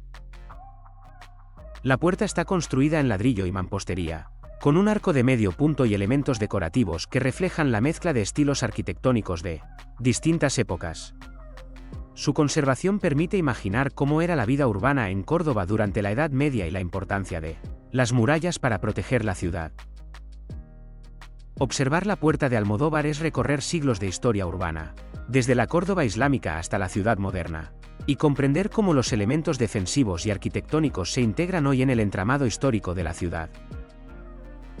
Speaker 1: La puerta está construida en ladrillo y mampostería, con un arco de medio punto y elementos decorativos que reflejan la mezcla de estilos arquitectónicos de distintas épocas. Su conservación permite imaginar cómo era la vida urbana en Córdoba durante la Edad Media y la importancia de las murallas para proteger la ciudad. Observar la Puerta de Almodóvar es recorrer siglos de historia urbana, desde la Córdoba islámica hasta la ciudad moderna, y comprender cómo los elementos defensivos y arquitectónicos se integran hoy en el entramado histórico de la ciudad.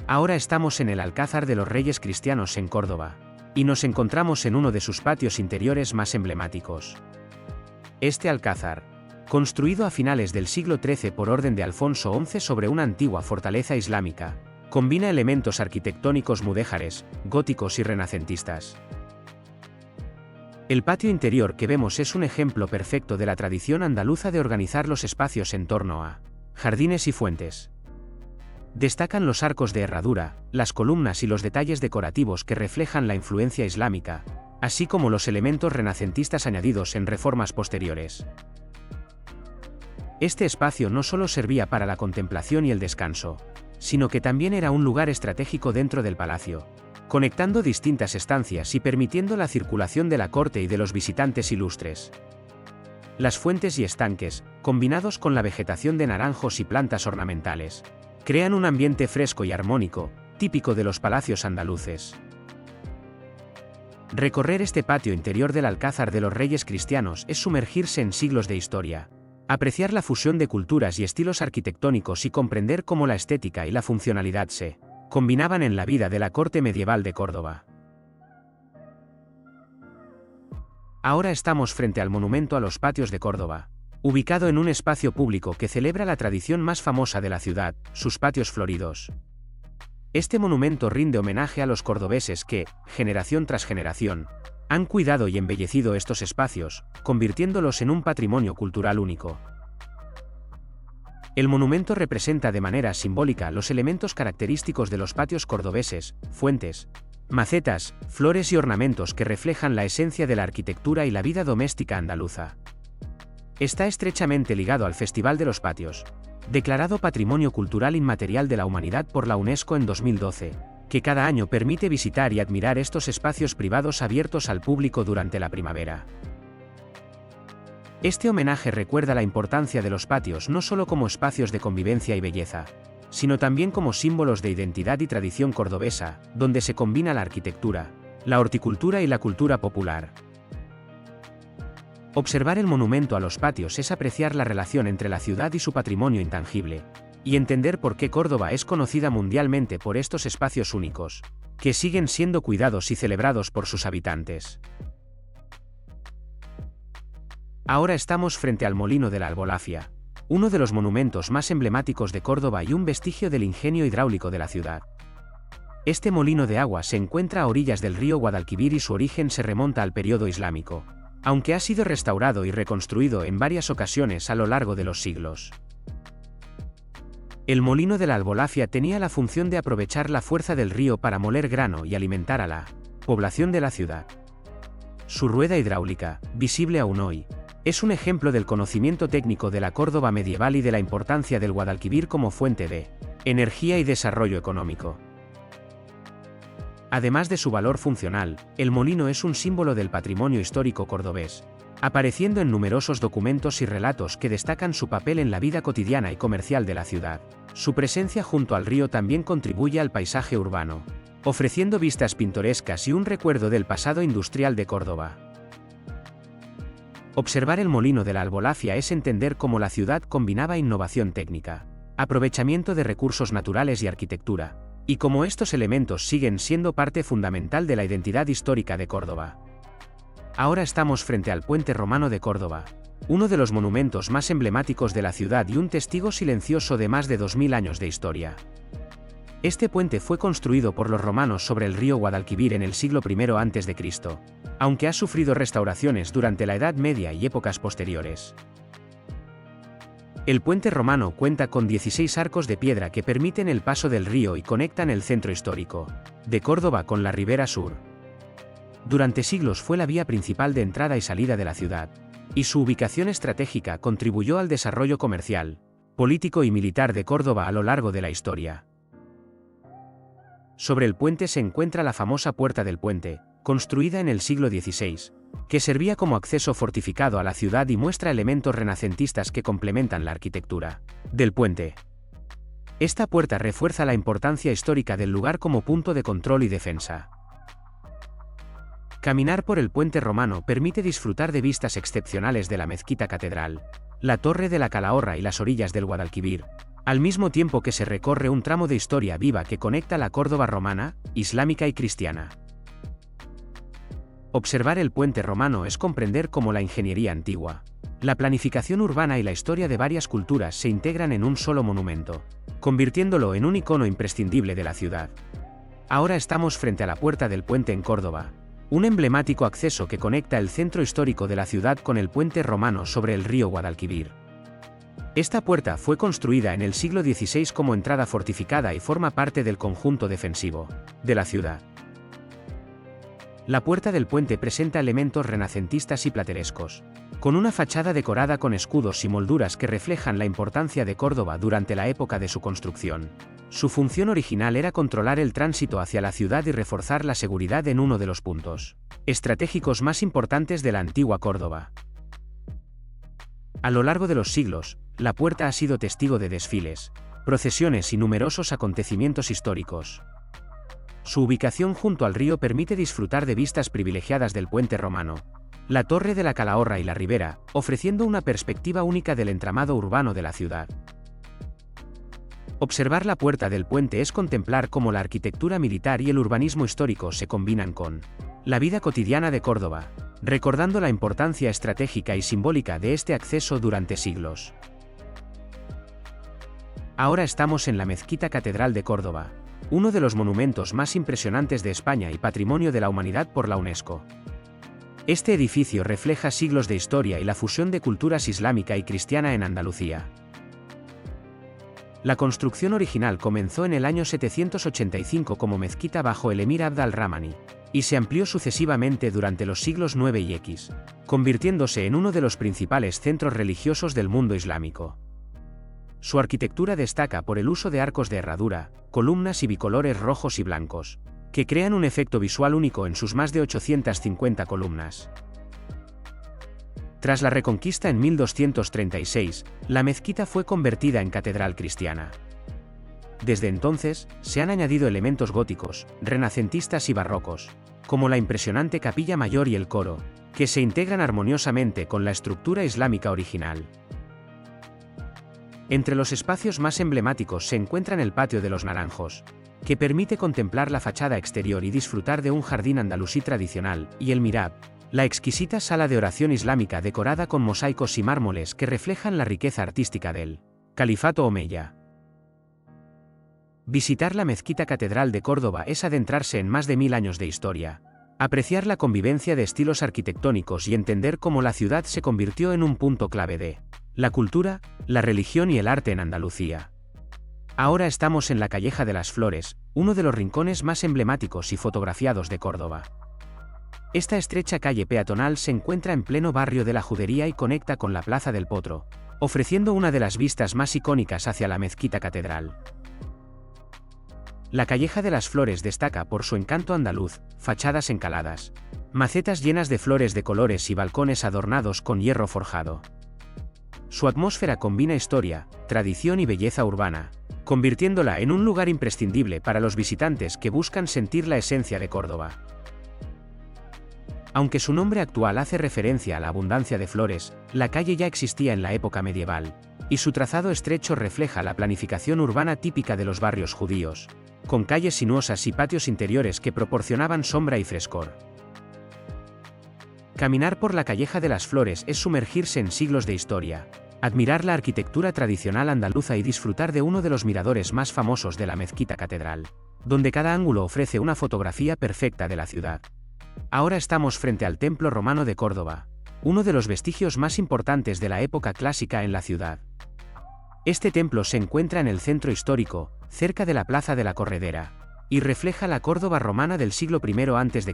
Speaker 1: Ahora estamos en el Alcázar de los Reyes Cristianos en Córdoba, y nos encontramos en uno de sus patios interiores más emblemáticos. Este alcázar, construido a finales del siglo XIII por orden de Alfonso XI sobre una antigua fortaleza islámica, combina elementos arquitectónicos mudéjares, góticos y renacentistas. El patio interior que vemos es un ejemplo perfecto de la tradición andaluza de organizar los espacios en torno a jardines y fuentes. Destacan los arcos de herradura, las columnas y los detalles decorativos que reflejan la influencia islámica, así como los elementos renacentistas añadidos en reformas posteriores. Este espacio no solo servía para la contemplación y el descanso, sino que también era un lugar estratégico dentro del palacio, conectando distintas estancias y permitiendo la circulación de la corte y de los visitantes ilustres. Las fuentes y estanques, combinados con la vegetación de naranjos y plantas ornamentales, crean un ambiente fresco y armónico, típico de los palacios andaluces. Recorrer este patio interior del Alcázar de los Reyes Cristianos es sumergirse en siglos de historia, apreciar la fusión de culturas y estilos arquitectónicos y comprender cómo la estética y la funcionalidad se combinaban en la vida de la corte medieval de Córdoba. Ahora estamos frente al monumento a los patios de Córdoba, ubicado en un espacio público que celebra la tradición más famosa de la ciudad, sus patios floridos. Este monumento rinde homenaje a los cordobeses que, generación tras generación, han cuidado y embellecido estos espacios, convirtiéndolos en un patrimonio cultural único. El monumento representa de manera simbólica los elementos característicos de los patios cordobeses, fuentes, macetas, flores y ornamentos que reflejan la esencia de la arquitectura y la vida doméstica andaluza. Está estrechamente ligado al Festival de los Patios, declarado Patrimonio Cultural Inmaterial de la Humanidad por la UNESCO en 2012, que cada año permite visitar y admirar estos espacios privados abiertos al público durante la primavera. Este homenaje recuerda la importancia de los patios no solo como espacios de convivencia y belleza, sino también como símbolos de identidad y tradición cordobesa, donde se combina la arquitectura, la horticultura y la cultura popular. Observar el monumento a los patios es apreciar la relación entre la ciudad y su patrimonio intangible, y entender por qué Córdoba es conocida mundialmente por estos espacios únicos, que siguen siendo cuidados y celebrados por sus habitantes. Ahora estamos frente al Molino de la Albolafia, uno de los monumentos más emblemáticos de Córdoba y un vestigio del ingenio hidráulico de la ciudad. Este molino de agua se encuentra a orillas del río Guadalquivir y su origen se remonta al periodo islámico, aunque ha sido restaurado y reconstruido en varias ocasiones a lo largo de los siglos. El Molino de la Albolafia tenía la función de aprovechar la fuerza del río para moler grano y alimentar a la población de la ciudad. Su rueda hidráulica, visible aún hoy, es un ejemplo del conocimiento técnico de la Córdoba medieval y de la importancia del Guadalquivir como fuente de energía y desarrollo económico. Además de su valor funcional, el molino es un símbolo del patrimonio histórico cordobés, apareciendo en numerosos documentos y relatos que destacan su papel en la vida cotidiana y comercial de la ciudad. Su presencia junto al río también contribuye al paisaje urbano, ofreciendo vistas pintorescas y un recuerdo del pasado industrial de Córdoba. Observar el Molino de la Albolafia es entender cómo la ciudad combinaba innovación técnica, aprovechamiento de recursos naturales y arquitectura, y cómo estos elementos siguen siendo parte fundamental de la identidad histórica de Córdoba. Ahora estamos frente al Puente Romano de Córdoba, uno de los monumentos más emblemáticos de la ciudad y un testigo silencioso de más de 2000 años de historia. Este puente fue construido por los romanos sobre el río Guadalquivir en el siglo I a.C., aunque ha sufrido restauraciones durante la Edad Media y épocas posteriores. El puente romano cuenta con 16 arcos de piedra que permiten el paso del río y conectan el centro histórico de Córdoba con la ribera sur. Durante siglos fue la vía principal de entrada y salida de la ciudad, y su ubicación estratégica contribuyó al desarrollo comercial, político y militar de Córdoba a lo largo de la historia. Sobre el puente se encuentra la famosa Puerta del Puente, construida en el siglo XVI, que servía como acceso fortificado a la ciudad y muestra elementos renacentistas que complementan la arquitectura del puente. Esta puerta refuerza la importancia histórica del lugar como punto de control y defensa. Caminar por el puente romano permite disfrutar de vistas excepcionales de la mezquita catedral, la Torre de la Calahorra y las orillas del Guadalquivir, al mismo tiempo que se recorre un tramo de historia viva que conecta la Córdoba romana, islámica y cristiana. Observar el puente romano es comprender cómo la ingeniería antigua, la planificación urbana y la historia de varias culturas se integran en un solo monumento, convirtiéndolo en un icono imprescindible de la ciudad. Ahora estamos frente a la Puerta del Puente en Córdoba, un emblemático acceso que conecta el centro histórico de la ciudad con el puente romano sobre el río Guadalquivir. Esta puerta fue construida en el siglo XVI como entrada fortificada y forma parte del conjunto defensivo de la ciudad. La Puerta del Puente presenta elementos renacentistas y platerescos, con una fachada decorada con escudos y molduras que reflejan la importancia de Córdoba durante la época de su construcción. Su función original era controlar el tránsito hacia la ciudad y reforzar la seguridad en uno de los puntos estratégicos más importantes de la antigua Córdoba. A lo largo de los siglos, la puerta ha sido testigo de desfiles, procesiones y numerosos acontecimientos históricos. Su ubicación junto al río permite disfrutar de vistas privilegiadas del puente romano, la Torre de la Calahorra y la ribera, ofreciendo una perspectiva única del entramado urbano de la ciudad. Observar la Puerta del Puente es contemplar cómo la arquitectura militar y el urbanismo histórico se combinan con la vida cotidiana de Córdoba, recordando la importancia estratégica y simbólica de este acceso durante siglos. Ahora estamos en la Mezquita Catedral de Córdoba, uno de los monumentos más impresionantes de España y Patrimonio de la Humanidad por la UNESCO. Este edificio refleja siglos de historia y la fusión de culturas islámica y cristiana en Andalucía. La construcción original comenzó en el año 785 como mezquita bajo el emir Abd al-Rahmani, y se amplió sucesivamente durante los siglos IX y X, convirtiéndose en uno de los principales centros religiosos del mundo islámico. Su arquitectura destaca por el uso de arcos de herradura, columnas y bicolores rojos y blancos, que crean un efecto visual único en sus más de 850 columnas. Tras la Reconquista en 1236, la mezquita fue convertida en catedral cristiana. Desde entonces, se han añadido elementos góticos, renacentistas y barrocos, como la impresionante capilla mayor y el coro, que se integran armoniosamente con la estructura islámica original. Entre los espacios más emblemáticos se encuentran el Patio de los Naranjos, que permite contemplar la fachada exterior y disfrutar de un jardín andalusí tradicional, y el Mihrab, la exquisita sala de oración islámica decorada con mosaicos y mármoles que reflejan la riqueza artística del Califato Omeya. Visitar la Mezquita Catedral de Córdoba es adentrarse en más de 1000 años de historia, apreciar la convivencia de estilos arquitectónicos y entender cómo la ciudad se convirtió en un punto clave de la cultura, la religión y el arte en Andalucía. Ahora estamos en la Calleja de las Flores, uno de los rincones más emblemáticos y fotografiados de Córdoba. Esta estrecha calle peatonal se encuentra en pleno barrio de la Judería y conecta con la Plaza del Potro, ofreciendo una de las vistas más icónicas hacia la Mezquita Catedral. La Calleja de las Flores destaca por su encanto andaluz, fachadas encaladas, macetas llenas de flores de colores y balcones adornados con hierro forjado. Su atmósfera combina historia, tradición y belleza urbana, convirtiéndola en un lugar imprescindible para los visitantes que buscan sentir la esencia de Córdoba. Aunque su nombre actual hace referencia a la abundancia de flores, la calle ya existía en la época medieval, y su trazado estrecho refleja la planificación urbana típica de los barrios judíos, con calles sinuosas y patios interiores que proporcionaban sombra y frescor. Caminar por la Calleja de las Flores es sumergirse en siglos de historia, admirar la arquitectura tradicional andaluza y disfrutar de uno de los miradores más famosos de la Mezquita Catedral, donde cada ángulo ofrece una fotografía perfecta de la ciudad. Ahora estamos frente al Templo Romano de Córdoba, uno de los vestigios más importantes de la época clásica en la ciudad. Este templo se encuentra en el centro histórico, cerca de la Plaza de la Corredera, y refleja la Córdoba romana del siglo I a.C.,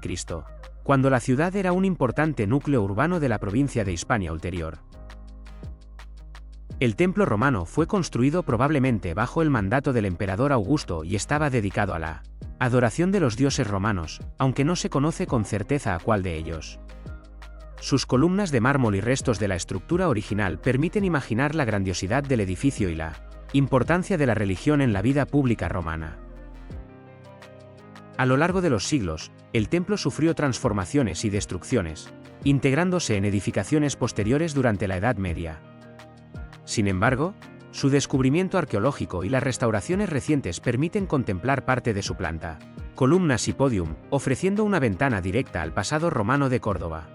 Speaker 1: cuando la ciudad era un importante núcleo urbano de la provincia de Hispania Ulterior. El templo romano fue construido probablemente bajo el mandato del emperador Augusto y estaba dedicado a la adoración de los dioses romanos, aunque no se conoce con certeza a cuál de ellos. Sus columnas de mármol y restos de la estructura original permiten imaginar la grandiosidad del edificio y la importancia de la religión en la vida pública romana. A lo largo de los siglos, el templo sufrió transformaciones y destrucciones, integrándose en edificaciones posteriores durante la Edad Media. Sin embargo, su descubrimiento arqueológico y las restauraciones recientes permiten contemplar parte de su planta, columnas y podium, ofreciendo una ventana directa al pasado romano de Córdoba.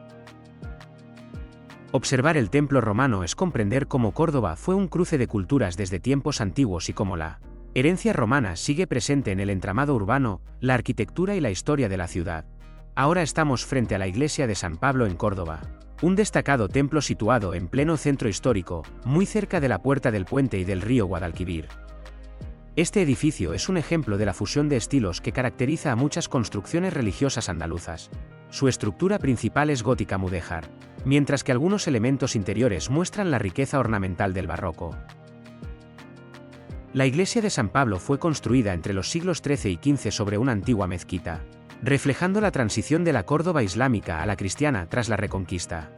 Speaker 1: Observar el templo romano es comprender cómo Córdoba fue un cruce de culturas desde tiempos antiguos y cómo la herencia romana sigue presente en el entramado urbano, la arquitectura y la historia de la ciudad. Ahora estamos frente a la iglesia de San Pablo en Córdoba, un destacado templo situado en pleno centro histórico, muy cerca de la Puerta del Puente y del río Guadalquivir. Este edificio es un ejemplo de la fusión de estilos que caracteriza a muchas construcciones religiosas andaluzas. Su estructura principal es gótica mudéjar, mientras que algunos elementos interiores muestran la riqueza ornamental del barroco. La iglesia de San Pablo fue construida entre los siglos XIII y XV sobre una antigua mezquita, reflejando la transición de la Córdoba islámica a la cristiana tras la Reconquista.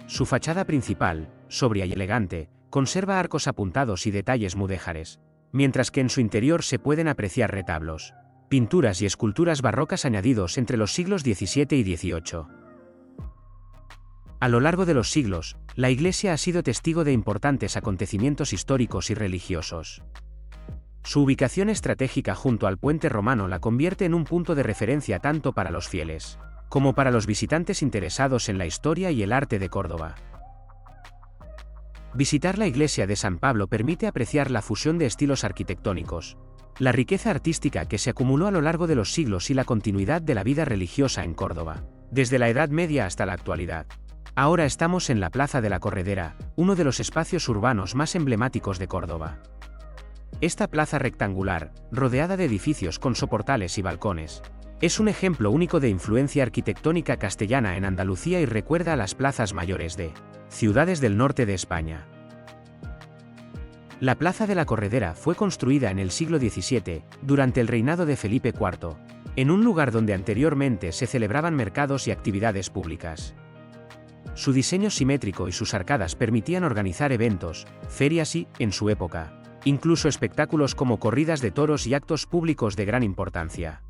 Speaker 1: Su fachada principal, sobria y elegante, conserva arcos apuntados y detalles mudéjares, mientras que en su interior se pueden apreciar retablos, pinturas y esculturas barrocas añadidos entre los siglos XVII y XVIII. A lo largo de los siglos, la iglesia ha sido testigo de importantes acontecimientos históricos y religiosos. Su ubicación estratégica junto al puente romano la convierte en un punto de referencia tanto para los fieles, como para los visitantes interesados en la historia y el arte de Córdoba. Visitar la iglesia de San Pablo permite apreciar la fusión de estilos arquitectónicos, la riqueza artística que se acumuló a lo largo de los siglos y la continuidad de la vida religiosa en Córdoba, desde la Edad Media hasta la actualidad. Ahora estamos en la Plaza de la Corredera, uno de los espacios urbanos más emblemáticos de Córdoba. Esta plaza rectangular, rodeada de edificios con soportales y balcones, Es un ejemplo único de influencia arquitectónica castellana en Andalucía y recuerda a las plazas mayores de ciudades del norte de España. La Plaza de la Corredera fue construida en el siglo XVII, durante el reinado de Felipe IV, en un lugar donde anteriormente se celebraban mercados y actividades públicas. Su diseño simétrico y sus arcadas permitían organizar eventos, ferias y, en su época, incluso espectáculos como corridas de toros y actos públicos de gran importancia.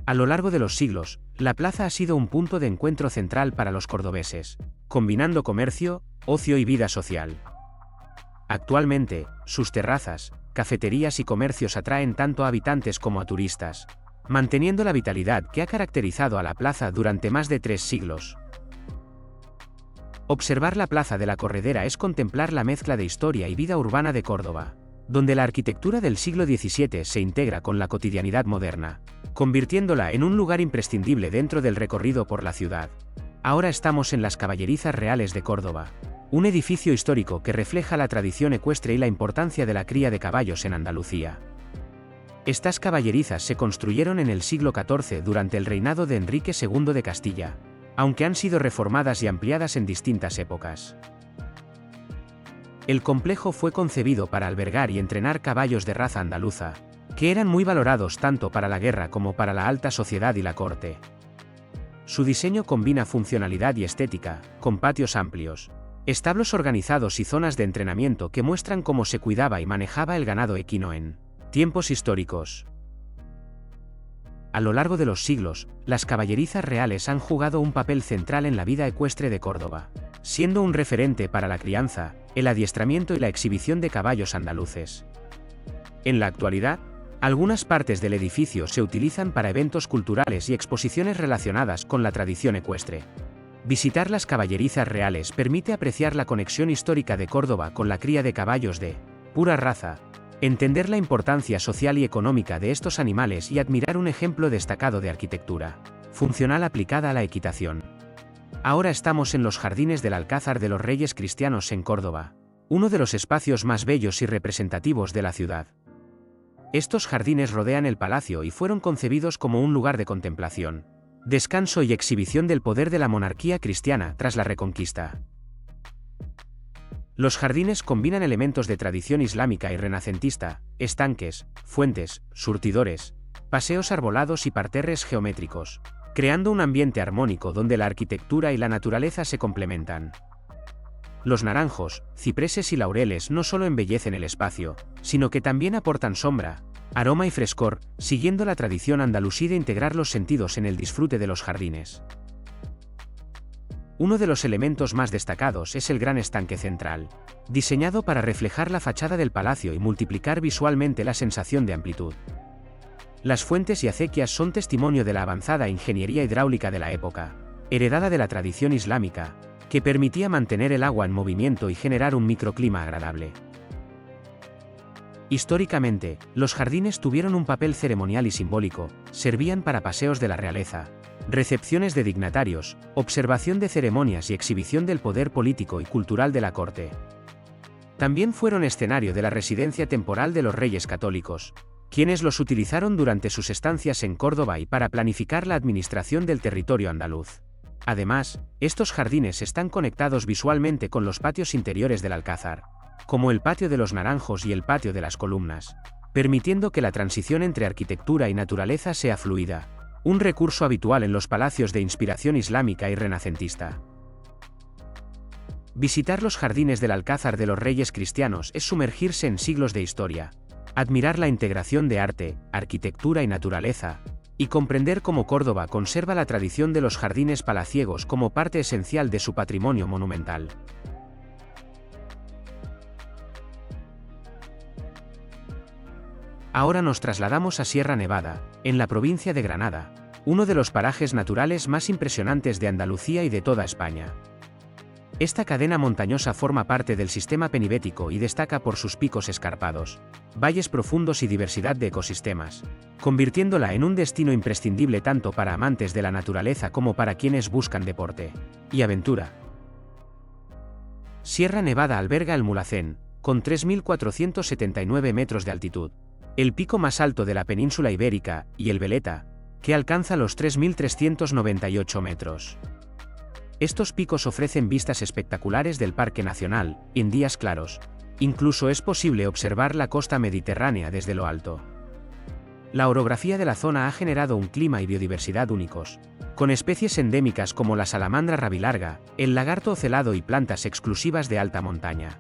Speaker 1: A lo largo de los siglos, la plaza ha sido un punto de encuentro central para los cordobeses, combinando comercio, ocio y vida social. Actualmente, sus terrazas, cafeterías y comercios atraen tanto a habitantes como a turistas, manteniendo la vitalidad que ha caracterizado a la plaza durante más de 3 siglos. Observar la Plaza de la Corredera es contemplar la mezcla de historia y vida urbana de Córdoba, donde la arquitectura del siglo XVII se integra con la cotidianidad moderna, convirtiéndola en un lugar imprescindible dentro del recorrido por la ciudad. Ahora estamos en las Caballerizas Reales de Córdoba, un edificio histórico que refleja la tradición ecuestre y la importancia de la cría de caballos en Andalucía. Estas caballerizas se construyeron en el siglo XIV durante el reinado de Enrique II de Castilla, aunque han sido reformadas y ampliadas en distintas épocas. El complejo fue concebido para albergar y entrenar caballos de raza andaluza, que eran muy valorados tanto para la guerra como para la alta sociedad y la corte. Su diseño combina funcionalidad y estética, con patios amplios, establos organizados y zonas de entrenamiento que muestran cómo se cuidaba y manejaba el ganado equino en tiempos históricos. A lo largo de los siglos, las caballerizas reales han jugado un papel central en la vida ecuestre de Córdoba, siendo un referente para la crianza, el adiestramiento y la exhibición de caballos andaluces. En la actualidad, algunas partes del edificio se utilizan para eventos culturales y exposiciones relacionadas con la tradición ecuestre. Visitar las caballerizas reales permite apreciar la conexión histórica de Córdoba con la cría de caballos de pura raza, entender la importancia social y económica de estos animales y admirar un ejemplo destacado de arquitectura funcional aplicada a la equitación. Ahora estamos en los jardines del Alcázar de los Reyes Cristianos en Córdoba, uno de los espacios más bellos y representativos de la ciudad. Estos jardines rodean el palacio y fueron concebidos como un lugar de contemplación, descanso y exhibición del poder de la monarquía cristiana tras la Reconquista. Los jardines combinan elementos de tradición islámica y renacentista, estanques, fuentes, surtidores, paseos arbolados y parterres geométricos, creando un ambiente armónico donde la arquitectura y la naturaleza se complementan. Los naranjos, cipreses y laureles no solo embellecen el espacio, sino que también aportan sombra, aroma y frescor, siguiendo la tradición andalusí de integrar los sentidos en el disfrute de los jardines. Uno de los elementos más destacados es el gran estanque central, diseñado para reflejar la fachada del palacio y multiplicar visualmente la sensación de amplitud. Las fuentes y acequias son testimonio de la avanzada ingeniería hidráulica de la época, heredada de la tradición islámica, que permitía mantener el agua en movimiento y generar un microclima agradable. Históricamente, los jardines tuvieron un papel ceremonial y simbólico, servían para paseos de la realeza, recepciones de dignatarios, observación de ceremonias y exhibición del poder político y cultural de la corte. También fueron escenario de la residencia temporal de los reyes católicos, quienes los utilizaron durante sus estancias en Córdoba y para planificar la administración del territorio andaluz. Además, estos jardines están conectados visualmente con los patios interiores del Alcázar, como el patio de los Naranjos y el patio de las Columnas, permitiendo que la transición entre arquitectura y naturaleza sea fluida, un recurso habitual en los palacios de inspiración islámica y renacentista. Visitar los jardines del Alcázar de los Reyes Cristianos es sumergirse en siglos de historia, admirar la integración de arte, arquitectura y naturaleza, y comprender cómo Córdoba conserva la tradición de los jardines palaciegos como parte esencial de su patrimonio monumental. Ahora nos trasladamos a Sierra Nevada, en la provincia de Granada, uno de los parajes naturales más impresionantes de Andalucía y de toda España. Esta cadena montañosa forma parte del sistema penibético y destaca por sus picos escarpados, valles profundos y diversidad de ecosistemas, convirtiéndola en un destino imprescindible tanto para amantes de la naturaleza como para quienes buscan deporte y aventura. Sierra Nevada alberga el Mulhacén, con 3.479 metros de altitud, el pico más alto de la península ibérica, y el Veleta, que alcanza los 3.398 metros. Estos picos ofrecen vistas espectaculares del Parque Nacional, en días claros. Incluso es posible observar la costa mediterránea desde lo alto. La orografía de la zona ha generado un clima y biodiversidad únicos, con especies endémicas como la salamandra rabilarga, el lagarto ocelado y plantas exclusivas de alta montaña.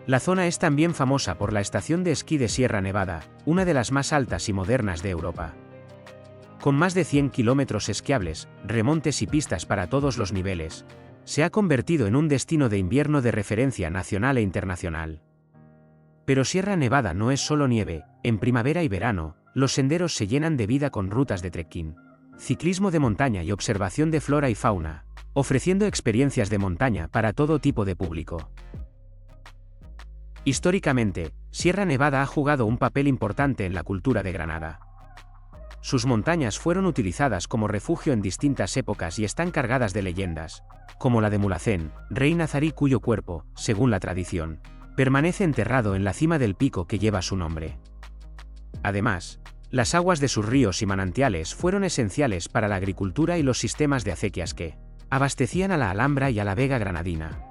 Speaker 1: La zona es también famosa por la estación de esquí de Sierra Nevada, una de las más altas y modernas de Europa. Con más de 100 kilómetros esquiables, remontes y pistas para todos los niveles, se ha convertido en un destino de invierno de referencia nacional e internacional. Pero Sierra Nevada no es solo nieve, en primavera y verano, los senderos se llenan de vida con rutas de trekking, ciclismo de montaña y observación de flora y fauna, ofreciendo experiencias de montaña para todo tipo de público. Históricamente, Sierra Nevada ha jugado un papel importante en la cultura de Granada. Sus montañas fueron utilizadas como refugio en distintas épocas y están cargadas de leyendas, como la de Mulhacén, rey nazarí cuyo cuerpo, según la tradición, permanece enterrado en la cima del pico que lleva su nombre. Además, las aguas de sus ríos y manantiales fueron esenciales para la agricultura y los sistemas de acequias que abastecían a la Alhambra y a la Vega granadina.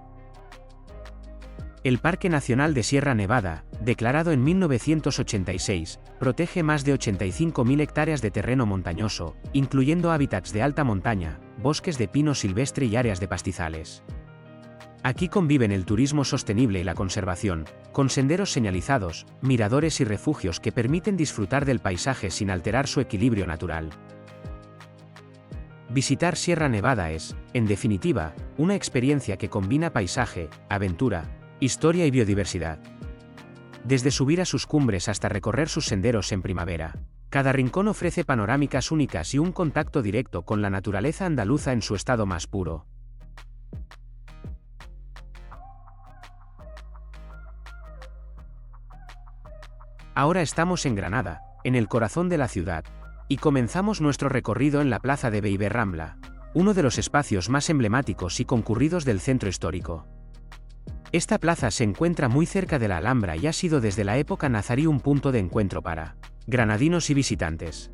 Speaker 1: El Parque Nacional de Sierra Nevada, declarado en 1986, protege más de 85.000 hectáreas de terreno montañoso, incluyendo hábitats de alta montaña, bosques de pino silvestre y áreas de pastizales. Aquí conviven el turismo sostenible y la conservación, con senderos señalizados, miradores y refugios que permiten disfrutar del paisaje sin alterar su equilibrio natural. Visitar Sierra Nevada es, en definitiva, una experiencia que combina paisaje, aventura, historia y biodiversidad. Desde subir a sus cumbres hasta recorrer sus senderos en primavera, cada rincón ofrece panorámicas únicas y un contacto directo con la naturaleza andaluza en su estado más puro. Ahora estamos en Granada, en el corazón de la ciudad, y comenzamos nuestro recorrido en la plaza de Beiber-Rambla, uno de los espacios más emblemáticos y concurridos del centro histórico. Esta plaza se encuentra muy cerca de la Alhambra y ha sido desde la época nazarí un punto de encuentro para granadinos y visitantes.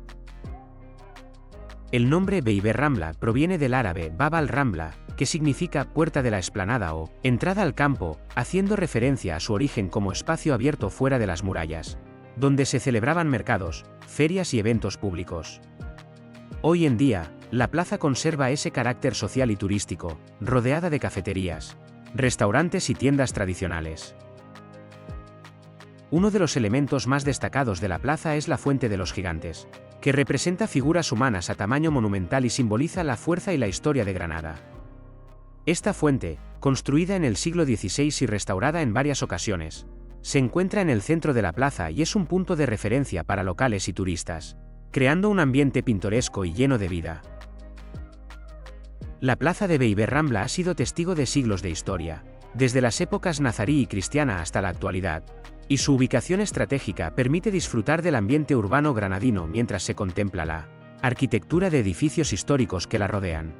Speaker 1: El nombre Beiber-Rambla proviene del árabe Bab al-Rambla, que significa puerta de la explanada o entrada al campo, haciendo referencia a su origen como espacio abierto fuera de las murallas, donde se celebraban mercados, ferias y eventos públicos. Hoy en día, la plaza conserva ese carácter social y turístico, rodeada de cafeterías, restaurantes y tiendas tradicionales. Uno de los elementos más destacados de la plaza es la Fuente de los Gigantes, que representa figuras humanas a tamaño monumental y simboliza la fuerza y la historia de Granada. Esta fuente, construida en el siglo XVI y restaurada en varias ocasiones, se encuentra en el centro de la plaza y es un punto de referencia para locales y turistas, creando un ambiente pintoresco y lleno de vida. La plaza de Beiber-Rambla ha sido testigo de siglos de historia, desde las épocas nazarí y cristiana hasta la actualidad, y su ubicación estratégica permite disfrutar del ambiente urbano granadino mientras se contempla la arquitectura de edificios históricos que la rodean.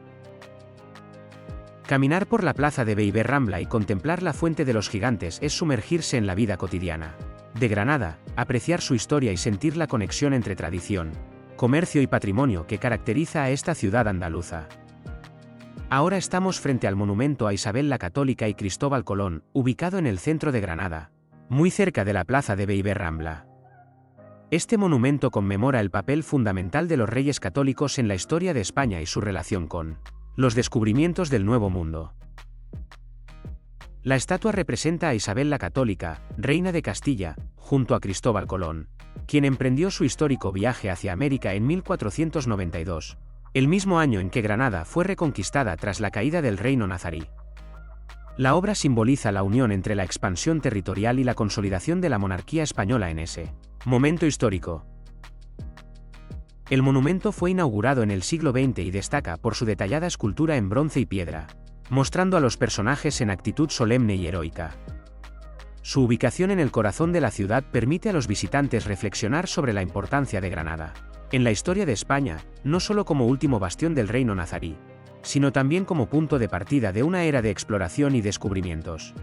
Speaker 1: Caminar por la plaza de Beiber-Rambla y contemplar la Fuente de los Gigantes es sumergirse en la vida cotidiana de Granada, apreciar su historia y sentir la conexión entre tradición, comercio y patrimonio que caracteriza a esta ciudad andaluza. Ahora estamos frente al monumento a Isabel la Católica y Cristóbal Colón, ubicado en el centro de Granada, muy cerca de la plaza de Beiber-Rambla. Este monumento conmemora el papel fundamental de los reyes católicos en la historia de España y su relación con los descubrimientos del Nuevo Mundo. La estatua representa a Isabel la Católica, reina de Castilla, junto a Cristóbal Colón, quien emprendió su histórico viaje hacia América en 1492. El mismo año en que Granada fue reconquistada tras la caída del reino nazarí. La obra simboliza la unión entre la expansión territorial y la consolidación de la monarquía española en ese momento histórico. El monumento fue inaugurado en el siglo XX y destaca por su detallada escultura en bronce y piedra, mostrando a los personajes en actitud solemne y heroica. Su ubicación en el corazón de la ciudad permite a los visitantes reflexionar sobre la importancia de Granada en la historia de España, no solo como último bastión del reino nazarí, sino también como punto de partida de una era de exploración y descubrimientos.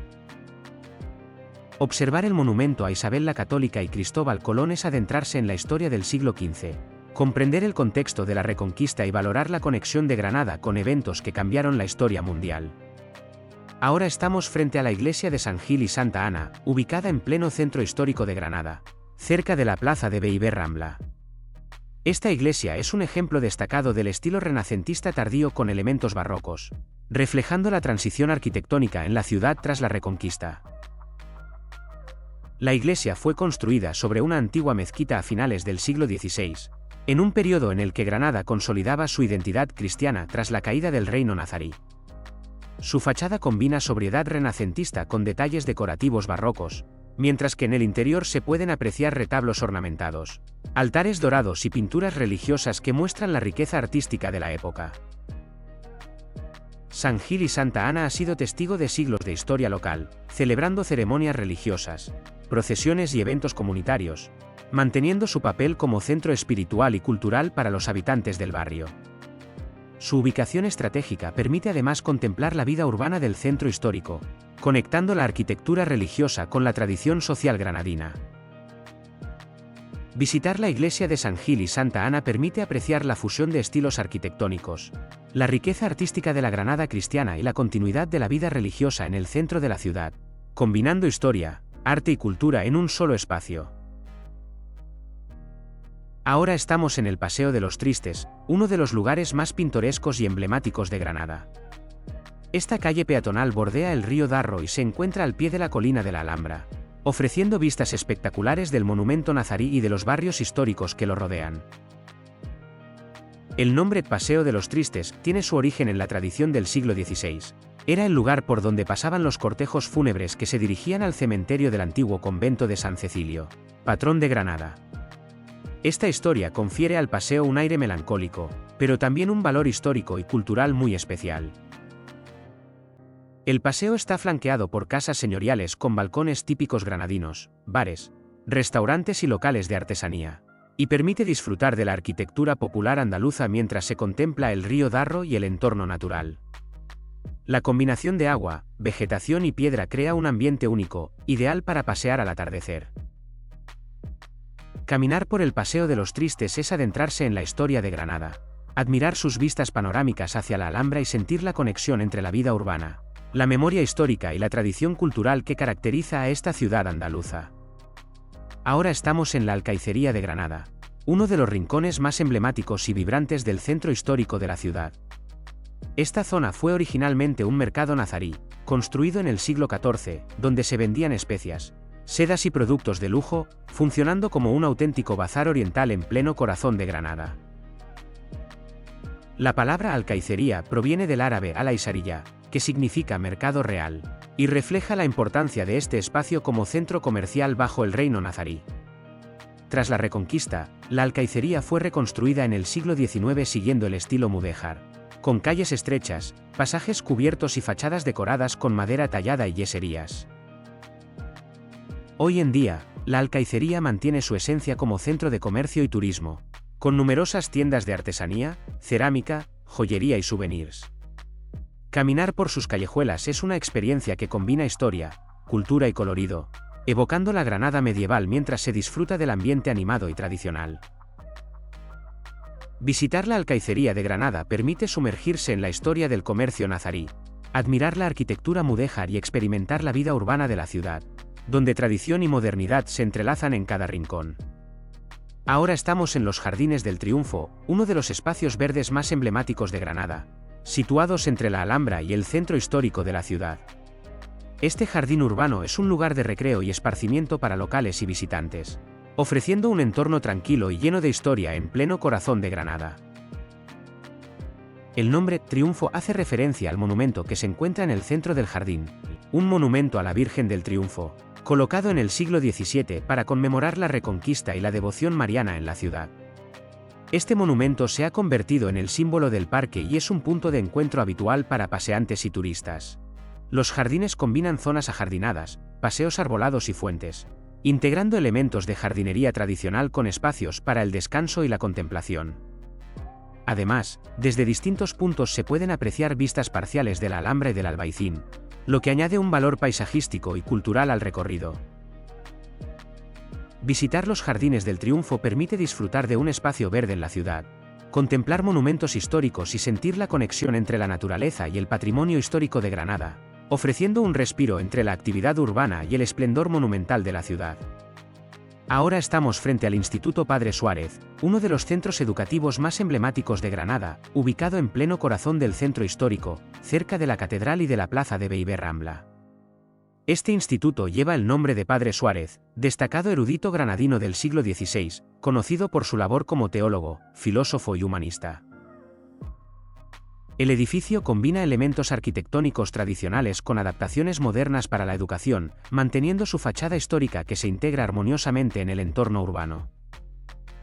Speaker 1: Observar el monumento a Isabel la Católica y Cristóbal Colón es adentrarse en la historia del siglo XV, comprender el contexto de la Reconquista y valorar la conexión de Granada con eventos que cambiaron la historia mundial. Ahora estamos frente a la iglesia de San Gil y Santa Ana, ubicada en pleno centro histórico de Granada, cerca de la plaza de Bellver Rambla. Esta iglesia es un ejemplo destacado del estilo renacentista tardío con elementos barrocos, reflejando la transición arquitectónica en la ciudad tras la Reconquista. La iglesia fue construida sobre una antigua mezquita a finales del siglo XVI, en un periodo en el que Granada consolidaba su identidad cristiana tras la caída del reino nazarí. Su fachada combina sobriedad renacentista con detalles decorativos barrocos, mientras que en el interior se pueden apreciar retablos ornamentados, altares dorados y pinturas religiosas que muestran la riqueza artística de la época. San Gil y Santa Ana ha sido testigo de siglos de historia local, celebrando ceremonias religiosas, procesiones y eventos comunitarios, manteniendo su papel como centro espiritual y cultural para los habitantes del barrio. Su ubicación estratégica permite además contemplar la vida urbana del centro histórico, conectando la arquitectura religiosa con la tradición social granadina. Visitar la iglesia de San Gil y Santa Ana permite apreciar la fusión de estilos arquitectónicos, la riqueza artística de la Granada cristiana y la continuidad de la vida religiosa en el centro de la ciudad, combinando historia, arte y cultura en un solo espacio. Ahora estamos en el Paseo de los Tristes, uno de los lugares más pintorescos y emblemáticos de Granada. Esta calle peatonal bordea el río Darro y se encuentra al pie de la colina de la Alhambra, ofreciendo vistas espectaculares del monumento nazarí y de los barrios históricos que lo rodean. El nombre Paseo de los Tristes tiene su origen en la tradición del siglo XVI. Era el lugar por donde pasaban los cortejos fúnebres que se dirigían al cementerio del antiguo convento de San Cecilio, patrón de Granada. Esta historia confiere al paseo un aire melancólico, pero también un valor histórico y cultural muy especial. El paseo está flanqueado por casas señoriales con balcones típicos granadinos, bares, restaurantes y locales de artesanía, y permite disfrutar de la arquitectura popular andaluza mientras se contempla el río Darro y el entorno natural. La combinación de agua, vegetación y piedra crea un ambiente único, ideal para pasear al atardecer. Caminar por el Paseo de los Tristes es adentrarse en la historia de Granada, admirar sus vistas panorámicas hacia la Alhambra y sentir la conexión entre la vida urbana, la memoria histórica y la tradición cultural que caracteriza a esta ciudad andaluza. Ahora estamos en la Alcaicería de Granada, uno de los rincones más emblemáticos y vibrantes del centro histórico de la ciudad. Esta zona fue originalmente un mercado nazarí, construido en el siglo XIV, donde se vendían especias, sedas y productos de lujo, funcionando como un auténtico bazar oriental en pleno corazón de Granada. La palabra alcaicería proviene del árabe al-aisariya, que significa mercado real, y refleja la importancia de este espacio como centro comercial bajo el reino nazarí. Tras la Reconquista, la alcaicería fue reconstruida en el siglo XIX siguiendo el estilo mudéjar, con calles estrechas, pasajes cubiertos y fachadas decoradas con madera tallada y yeserías. Hoy en día, la alcaicería mantiene su esencia como centro de comercio y turismo, con numerosas tiendas de artesanía, cerámica, joyería y souvenirs. Caminar por sus callejuelas es una experiencia que combina historia, cultura y colorido, evocando la Granada medieval mientras se disfruta del ambiente animado y tradicional. Visitar la Alcaicería de Granada permite sumergirse en la historia del comercio nazarí, admirar la arquitectura mudéjar y experimentar la vida urbana de la ciudad, donde tradición y modernidad se entrelazan en cada rincón. Ahora estamos en los Jardines del Triunfo, uno de los espacios verdes más emblemáticos de Granada, situados entre la Alhambra y el centro histórico de la ciudad. Este jardín urbano es un lugar de recreo y esparcimiento para locales y visitantes, ofreciendo un entorno tranquilo y lleno de historia en pleno corazón de Granada. El nombre Triunfo hace referencia al monumento que se encuentra en el centro del jardín, un monumento a la Virgen del Triunfo, colocado en el siglo XVII para conmemorar la Reconquista y la devoción mariana en la ciudad. Este monumento se ha convertido en el símbolo del parque y es un punto de encuentro habitual para paseantes y turistas. Los jardines combinan zonas ajardinadas, paseos arbolados y fuentes, integrando elementos de jardinería tradicional con espacios para el descanso y la contemplación. Además, desde distintos puntos se pueden apreciar vistas parciales de la Alhambra y del Albaicín, lo que añade un valor paisajístico y cultural al recorrido. Visitar los Jardines del Triunfo permite disfrutar de un espacio verde en la ciudad, contemplar monumentos históricos y sentir la conexión entre la naturaleza y el patrimonio histórico de Granada, ofreciendo un respiro entre la actividad urbana y el esplendor monumental de la ciudad. Ahora estamos frente al Instituto Padre Suárez, uno de los centros educativos más emblemáticos de Granada, ubicado en pleno corazón del centro histórico, cerca de la Catedral y de la Plaza de Bellver Rambla. Este instituto lleva el nombre de Padre Suárez, destacado erudito granadino del siglo XVI, conocido por su labor como teólogo, filósofo y humanista. El edificio combina elementos arquitectónicos tradicionales con adaptaciones modernas para la educación, manteniendo su fachada histórica que se integra armoniosamente en el entorno urbano.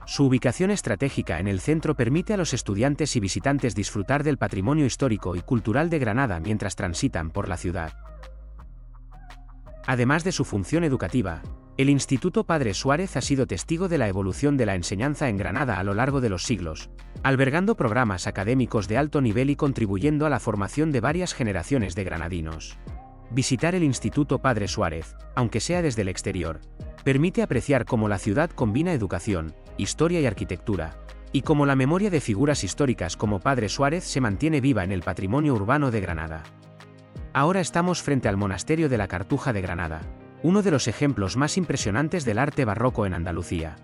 Speaker 1: Su ubicación estratégica en el centro permite a los estudiantes y visitantes disfrutar del patrimonio histórico y cultural de Granada mientras transitan por la ciudad. Además de su función educativa, el Instituto Padre Suárez ha sido testigo de la evolución de la enseñanza en Granada a lo largo de los siglos, albergando programas académicos de alto nivel y contribuyendo a la formación de varias generaciones de granadinos. Visitar el Instituto Padre Suárez, aunque sea desde el exterior, permite apreciar cómo la ciudad combina educación, historia y arquitectura, y cómo la memoria de figuras históricas como Padre Suárez se mantiene viva en el patrimonio urbano de Granada. Ahora estamos frente al Monasterio de la Cartuja de Granada, uno de los ejemplos más impresionantes del arte barroco en Andalucía.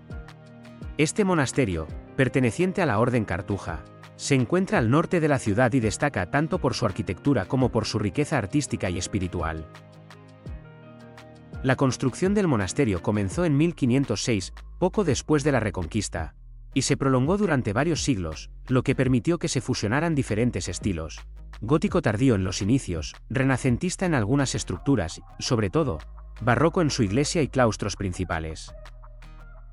Speaker 1: Este monasterio, perteneciente a la Orden Cartuja, se encuentra al norte de la ciudad y destaca tanto por su arquitectura como por su riqueza artística y espiritual. La construcción del monasterio comenzó en 1506, poco después de la Reconquista, y se prolongó durante varios siglos, lo que permitió que se fusionaran diferentes estilos: gótico tardío en los inicios, renacentista en algunas estructuras y, sobre todo, barroco en su iglesia y claustros principales.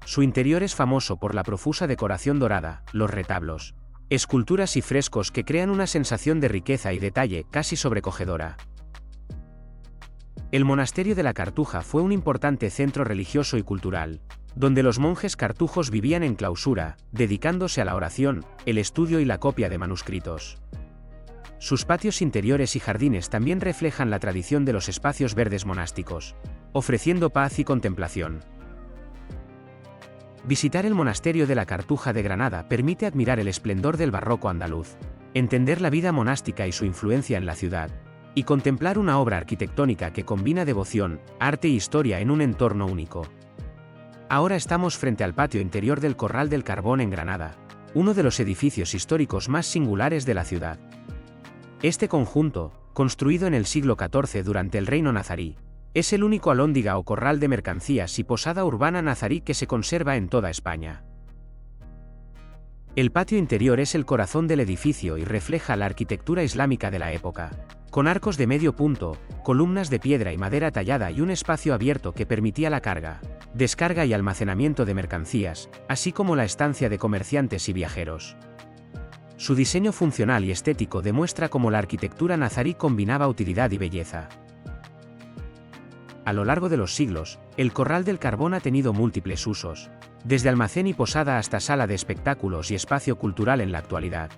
Speaker 1: Su interior es famoso por la profusa decoración dorada, los retablos, esculturas y frescos que crean una sensación de riqueza y detalle casi sobrecogedora. El monasterio de la Cartuja fue un importante centro religioso y cultural, donde los monjes cartujos vivían en clausura, dedicándose a la oración, el estudio y la copia de manuscritos. Sus patios interiores y jardines también reflejan la tradición de los espacios verdes monásticos, ofreciendo paz y contemplación. Visitar el monasterio de la Cartuja de Granada permite admirar el esplendor del barroco andaluz, entender la vida monástica y su influencia en la ciudad, y contemplar una obra arquitectónica que combina devoción, arte e historia en un entorno único. Ahora estamos frente al patio interior del Corral del Carbón en Granada, uno de los edificios históricos más singulares de la ciudad. Este conjunto, construido en el siglo XIV durante el reino nazarí, es el único alhóndiga o corral de mercancías y posada urbana nazarí que se conserva en toda España. El patio interior es el corazón del edificio y refleja la arquitectura islámica de la época, con arcos de medio punto, columnas de piedra y madera tallada y un espacio abierto que permitía la carga, descarga y almacenamiento de mercancías, así como la estancia de comerciantes y viajeros. Su diseño funcional y estético demuestra cómo la arquitectura nazarí combinaba utilidad y belleza. A lo largo de los siglos, el Corral del Carbón ha tenido múltiples usos, desde almacén y posada hasta sala de espectáculos y espacio cultural en la actualidad.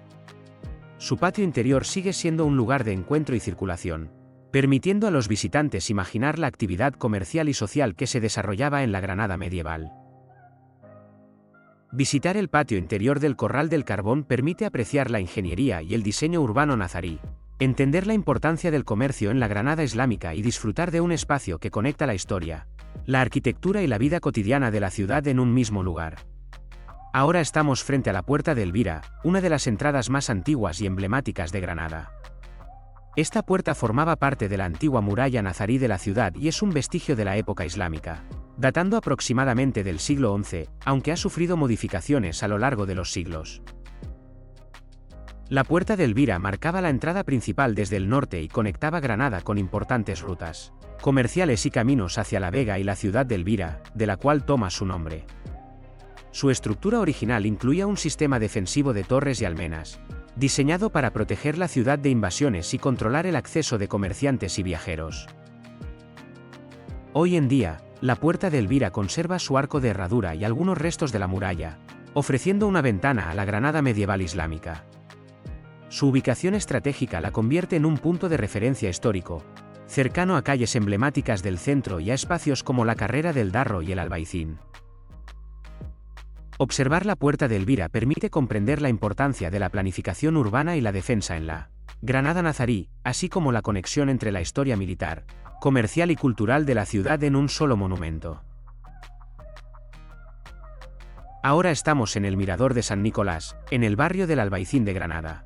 Speaker 1: Su patio interior sigue siendo un lugar de encuentro y circulación, permitiendo a los visitantes imaginar la actividad comercial y social que se desarrollaba en la Granada medieval. Visitar el patio interior del Corral del Carbón permite apreciar la ingeniería y el diseño urbano nazarí, entender la importancia del comercio en la Granada islámica y disfrutar de un espacio que conecta la historia, la arquitectura y la vida cotidiana de la ciudad en un mismo lugar. Ahora estamos frente a la Puerta de Elvira, una de las entradas más antiguas y emblemáticas de Granada. Esta puerta formaba parte de la antigua muralla nazarí de la ciudad y es un vestigio de la época islámica, datando aproximadamente del siglo XI, aunque ha sufrido modificaciones a lo largo de los siglos. La Puerta de Elvira marcaba la entrada principal desde el norte y conectaba Granada con importantes rutas comerciales y caminos hacia la Vega y la ciudad de Elvira, de la cual toma su nombre. Su estructura original incluía un sistema defensivo de torres y almenas, diseñado para proteger la ciudad de invasiones y controlar el acceso de comerciantes y viajeros. Hoy en día, la Puerta de Elvira conserva su arco de herradura y algunos restos de la muralla, ofreciendo una ventana a la Granada medieval islámica. Su ubicación estratégica la convierte en un punto de referencia histórico, cercano a calles emblemáticas del centro y a espacios como la Carrera del Darro y el Albaicín. Observar la Puerta de Elvira permite comprender la importancia de la planificación urbana y la defensa en la Granada nazarí, así como la conexión entre la historia militar, comercial y cultural de la ciudad en un solo monumento. Ahora estamos en el Mirador de San Nicolás, en el barrio del Albaicín de Granada.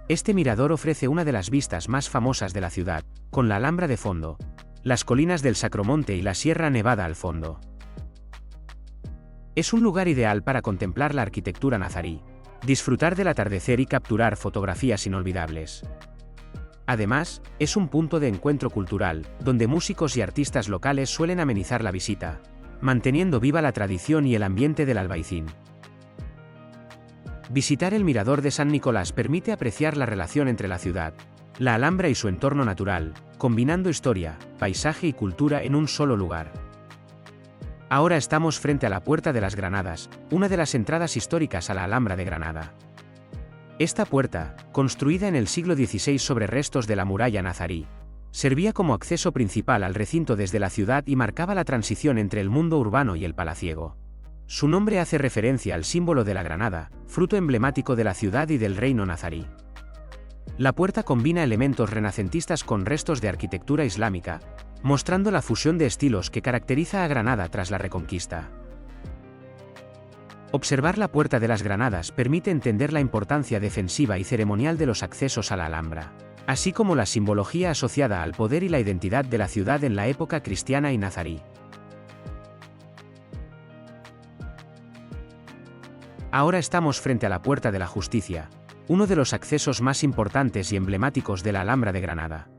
Speaker 1: Este mirador ofrece una de las vistas más famosas de la ciudad, con la Alhambra de fondo, las colinas del Sacromonte y la Sierra Nevada al fondo. Es un lugar ideal para contemplar la arquitectura nazarí, disfrutar del atardecer y capturar fotografías inolvidables. Además, es un punto de encuentro cultural, donde músicos y artistas locales suelen amenizar la visita, manteniendo viva la tradición y el ambiente del Albaicín. Visitar el Mirador de San Nicolás permite apreciar la relación entre la ciudad, la Alhambra y su entorno natural, combinando historia, paisaje y cultura en un solo lugar. Ahora estamos frente a la Puerta de las Granadas, una de las entradas históricas a la Alhambra de Granada. Esta puerta, construida en el siglo XVI sobre restos de la muralla nazarí, servía como acceso principal al recinto desde la ciudad y marcaba la transición entre el mundo urbano y el palaciego. Su nombre hace referencia al símbolo de la granada, fruto emblemático de la ciudad y del reino nazarí. La puerta combina elementos renacentistas con restos de arquitectura islámica, mostrando la fusión de estilos que caracteriza a Granada tras la Reconquista. Observar la Puerta de las Granadas permite entender la importancia defensiva y ceremonial de los accesos a la Alhambra, así como la simbología asociada al poder y la identidad de la ciudad en la época cristiana y nazarí. Ahora estamos frente a la Puerta de la Justicia, uno de los accesos más importantes y emblemáticos de la Alhambra de Granada.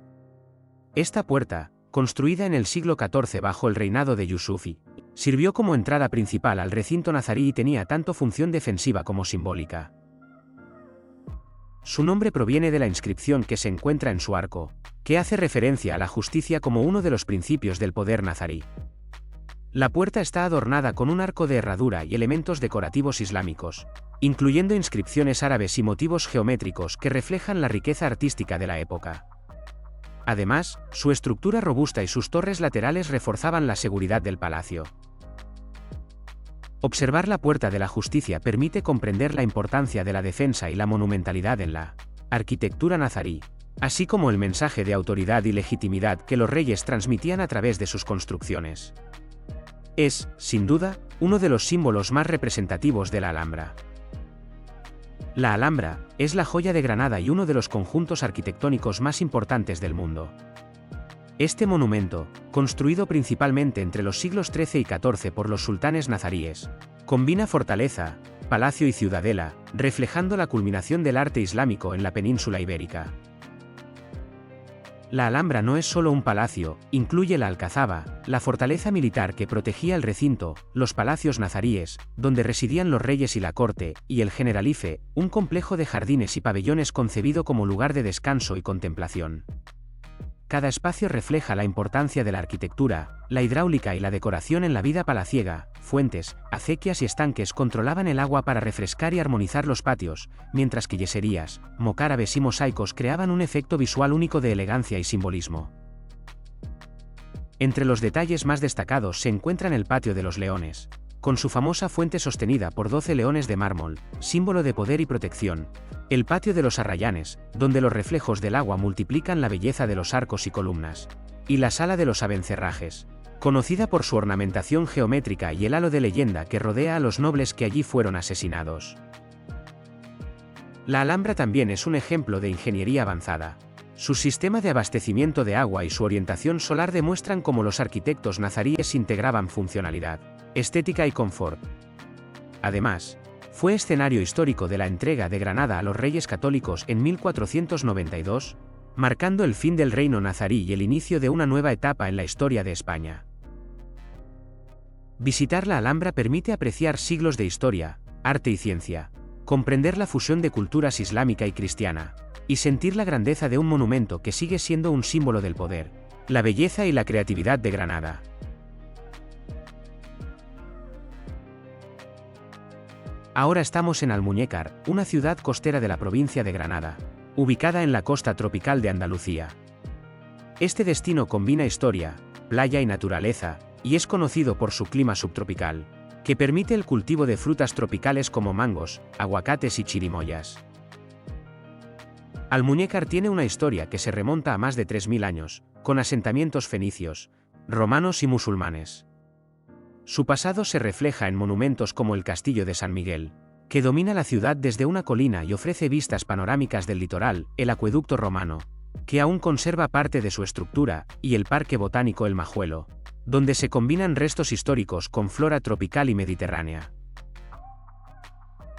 Speaker 1: Esta puerta, construida en el siglo XIV bajo el reinado de Yusufi, sirvió como entrada principal al recinto nazarí y tenía tanto función defensiva como simbólica. Su nombre proviene de la inscripción que se encuentra en su arco, que hace referencia a la justicia como uno de los principios del poder nazarí. La puerta está adornada con un arco de herradura y elementos decorativos islámicos, incluyendo inscripciones árabes y motivos geométricos que reflejan la riqueza artística de la época. Además, su estructura robusta y sus torres laterales reforzaban la seguridad del palacio. Observar la Puerta de la Justicia permite comprender la importancia de la defensa y la monumentalidad en la arquitectura nazarí, así como el mensaje de autoridad y legitimidad que los reyes transmitían a través de sus construcciones. Es, sin duda, uno de los símbolos más representativos de la Alhambra. La Alhambra es la joya de Granada y uno de los conjuntos arquitectónicos más importantes del mundo. Este monumento, construido principalmente entre los siglos XIII y XIV por los sultanes nazaríes, combina fortaleza, palacio y ciudadela, reflejando la culminación del arte islámico en la península ibérica. La Alhambra no es solo un palacio, incluye la alcazaba, la fortaleza militar que protegía el recinto, los palacios nazaríes, donde residían los reyes y la corte, y el Generalife, un complejo de jardines y pabellones concebido como lugar de descanso y contemplación. Cada espacio refleja la importancia de la arquitectura, la hidráulica y la decoración en la vida palaciega. Fuentes, acequias y estanques controlaban el agua para refrescar y armonizar los patios, mientras que yeserías, mocárabes y mosaicos creaban un efecto visual único de elegancia y simbolismo. Entre los detalles más destacados se encuentran el Patio de los Leones, con su famosa fuente sostenida por 12 leones de mármol, símbolo de poder y protección, el Patio de los Arrayanes, donde los reflejos del agua multiplican la belleza de los arcos y columnas, y la Sala de los Abencerrajes, conocida por su ornamentación geométrica y el halo de leyenda que rodea a los nobles que allí fueron asesinados. La Alhambra también es un ejemplo de ingeniería avanzada. Su sistema de abastecimiento de agua y su orientación solar demuestran cómo los arquitectos nazaríes integraban funcionalidad, estética y confort. Además, fue escenario histórico de la entrega de Granada a los Reyes Católicos en 1492, marcando el fin del reino nazarí y el inicio de una nueva etapa en la historia de España. Visitar la Alhambra permite apreciar siglos de historia, arte y ciencia, comprender la fusión de culturas islámica y cristiana, y sentir la grandeza de un monumento que sigue siendo un símbolo del poder, la belleza y la creatividad de Granada. Ahora estamos en Almuñécar, una ciudad costera de la provincia de Granada, ubicada en la costa tropical de Andalucía. Este destino combina historia, playa y naturaleza, y es conocido por su clima subtropical, que permite el cultivo de frutas tropicales como mangos, aguacates y chirimoyas. Almuñécar tiene una historia que se remonta a más de 3000 años, con asentamientos fenicios, romanos y musulmanes. Su pasado se refleja en monumentos como el Castillo de San Miguel, que domina la ciudad desde una colina y ofrece vistas panorámicas del litoral, el Acueducto Romano, que aún conserva parte de su estructura, y el Parque Botánico El Majuelo, donde se combinan restos históricos con flora tropical y mediterránea.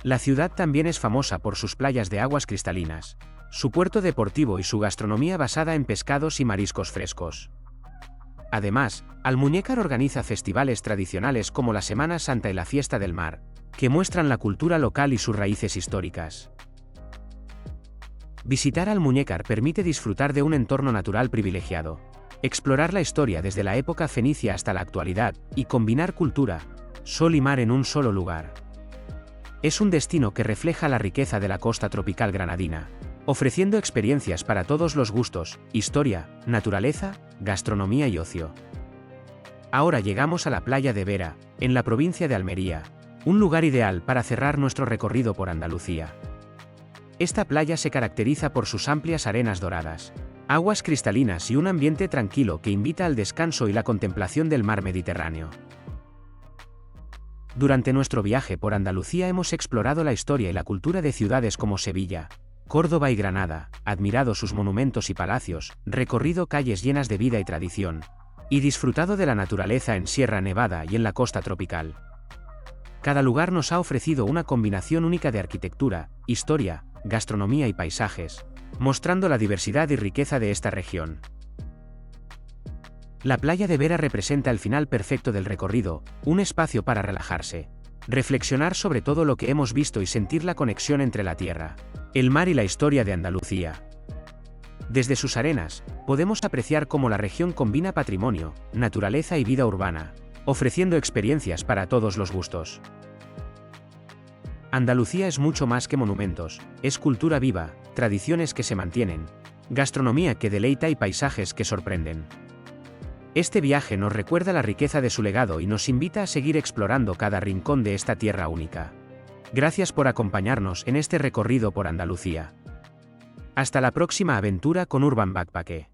Speaker 1: La ciudad también es famosa por sus playas de aguas cristalinas, su puerto deportivo y su gastronomía basada en pescados y mariscos frescos. Además, Almuñécar organiza festivales tradicionales como la Semana Santa y la Fiesta del Mar, que muestran la cultura local y sus raíces históricas. Visitar Almuñécar permite disfrutar de un entorno natural privilegiado, explorar la historia desde la época fenicia hasta la actualidad, y combinar cultura, sol y mar en un solo lugar. Es un destino que refleja la riqueza de la costa tropical granadina, ofreciendo experiencias para todos los gustos, historia, naturaleza, gastronomía y ocio. Ahora llegamos a la playa de Vera, en la provincia de Almería, un lugar ideal para cerrar nuestro recorrido por Andalucía. Esta playa se caracteriza por sus amplias arenas doradas, aguas cristalinas y un ambiente tranquilo que invita al descanso y la contemplación del mar Mediterráneo. Durante nuestro viaje por Andalucía hemos explorado la historia y la cultura de ciudades como Sevilla, Córdoba y Granada, admirado sus monumentos y palacios, recorrido calles llenas de vida y tradición, y disfrutado de la naturaleza en Sierra Nevada y en la costa tropical. Cada lugar nos ha ofrecido una combinación única de arquitectura, historia, gastronomía y paisajes, mostrando la diversidad y riqueza de esta región. La playa de Vera representa el final perfecto del recorrido, un espacio para relajarse, reflexionar sobre todo lo que hemos visto y sentir la conexión entre la tierra, el mar y la historia de Andalucía. Desde sus arenas, podemos apreciar cómo la región combina patrimonio, naturaleza y vida urbana, ofreciendo experiencias para todos los gustos. Andalucía es mucho más que monumentos, es cultura viva, tradiciones que se mantienen, gastronomía que deleita y paisajes que sorprenden. Este viaje nos recuerda la riqueza de su legado y nos invita a seguir explorando cada rincón de esta tierra única. Gracias por acompañarnos en este recorrido por Andalucía. Hasta la próxima aventura con Urban Backpacker.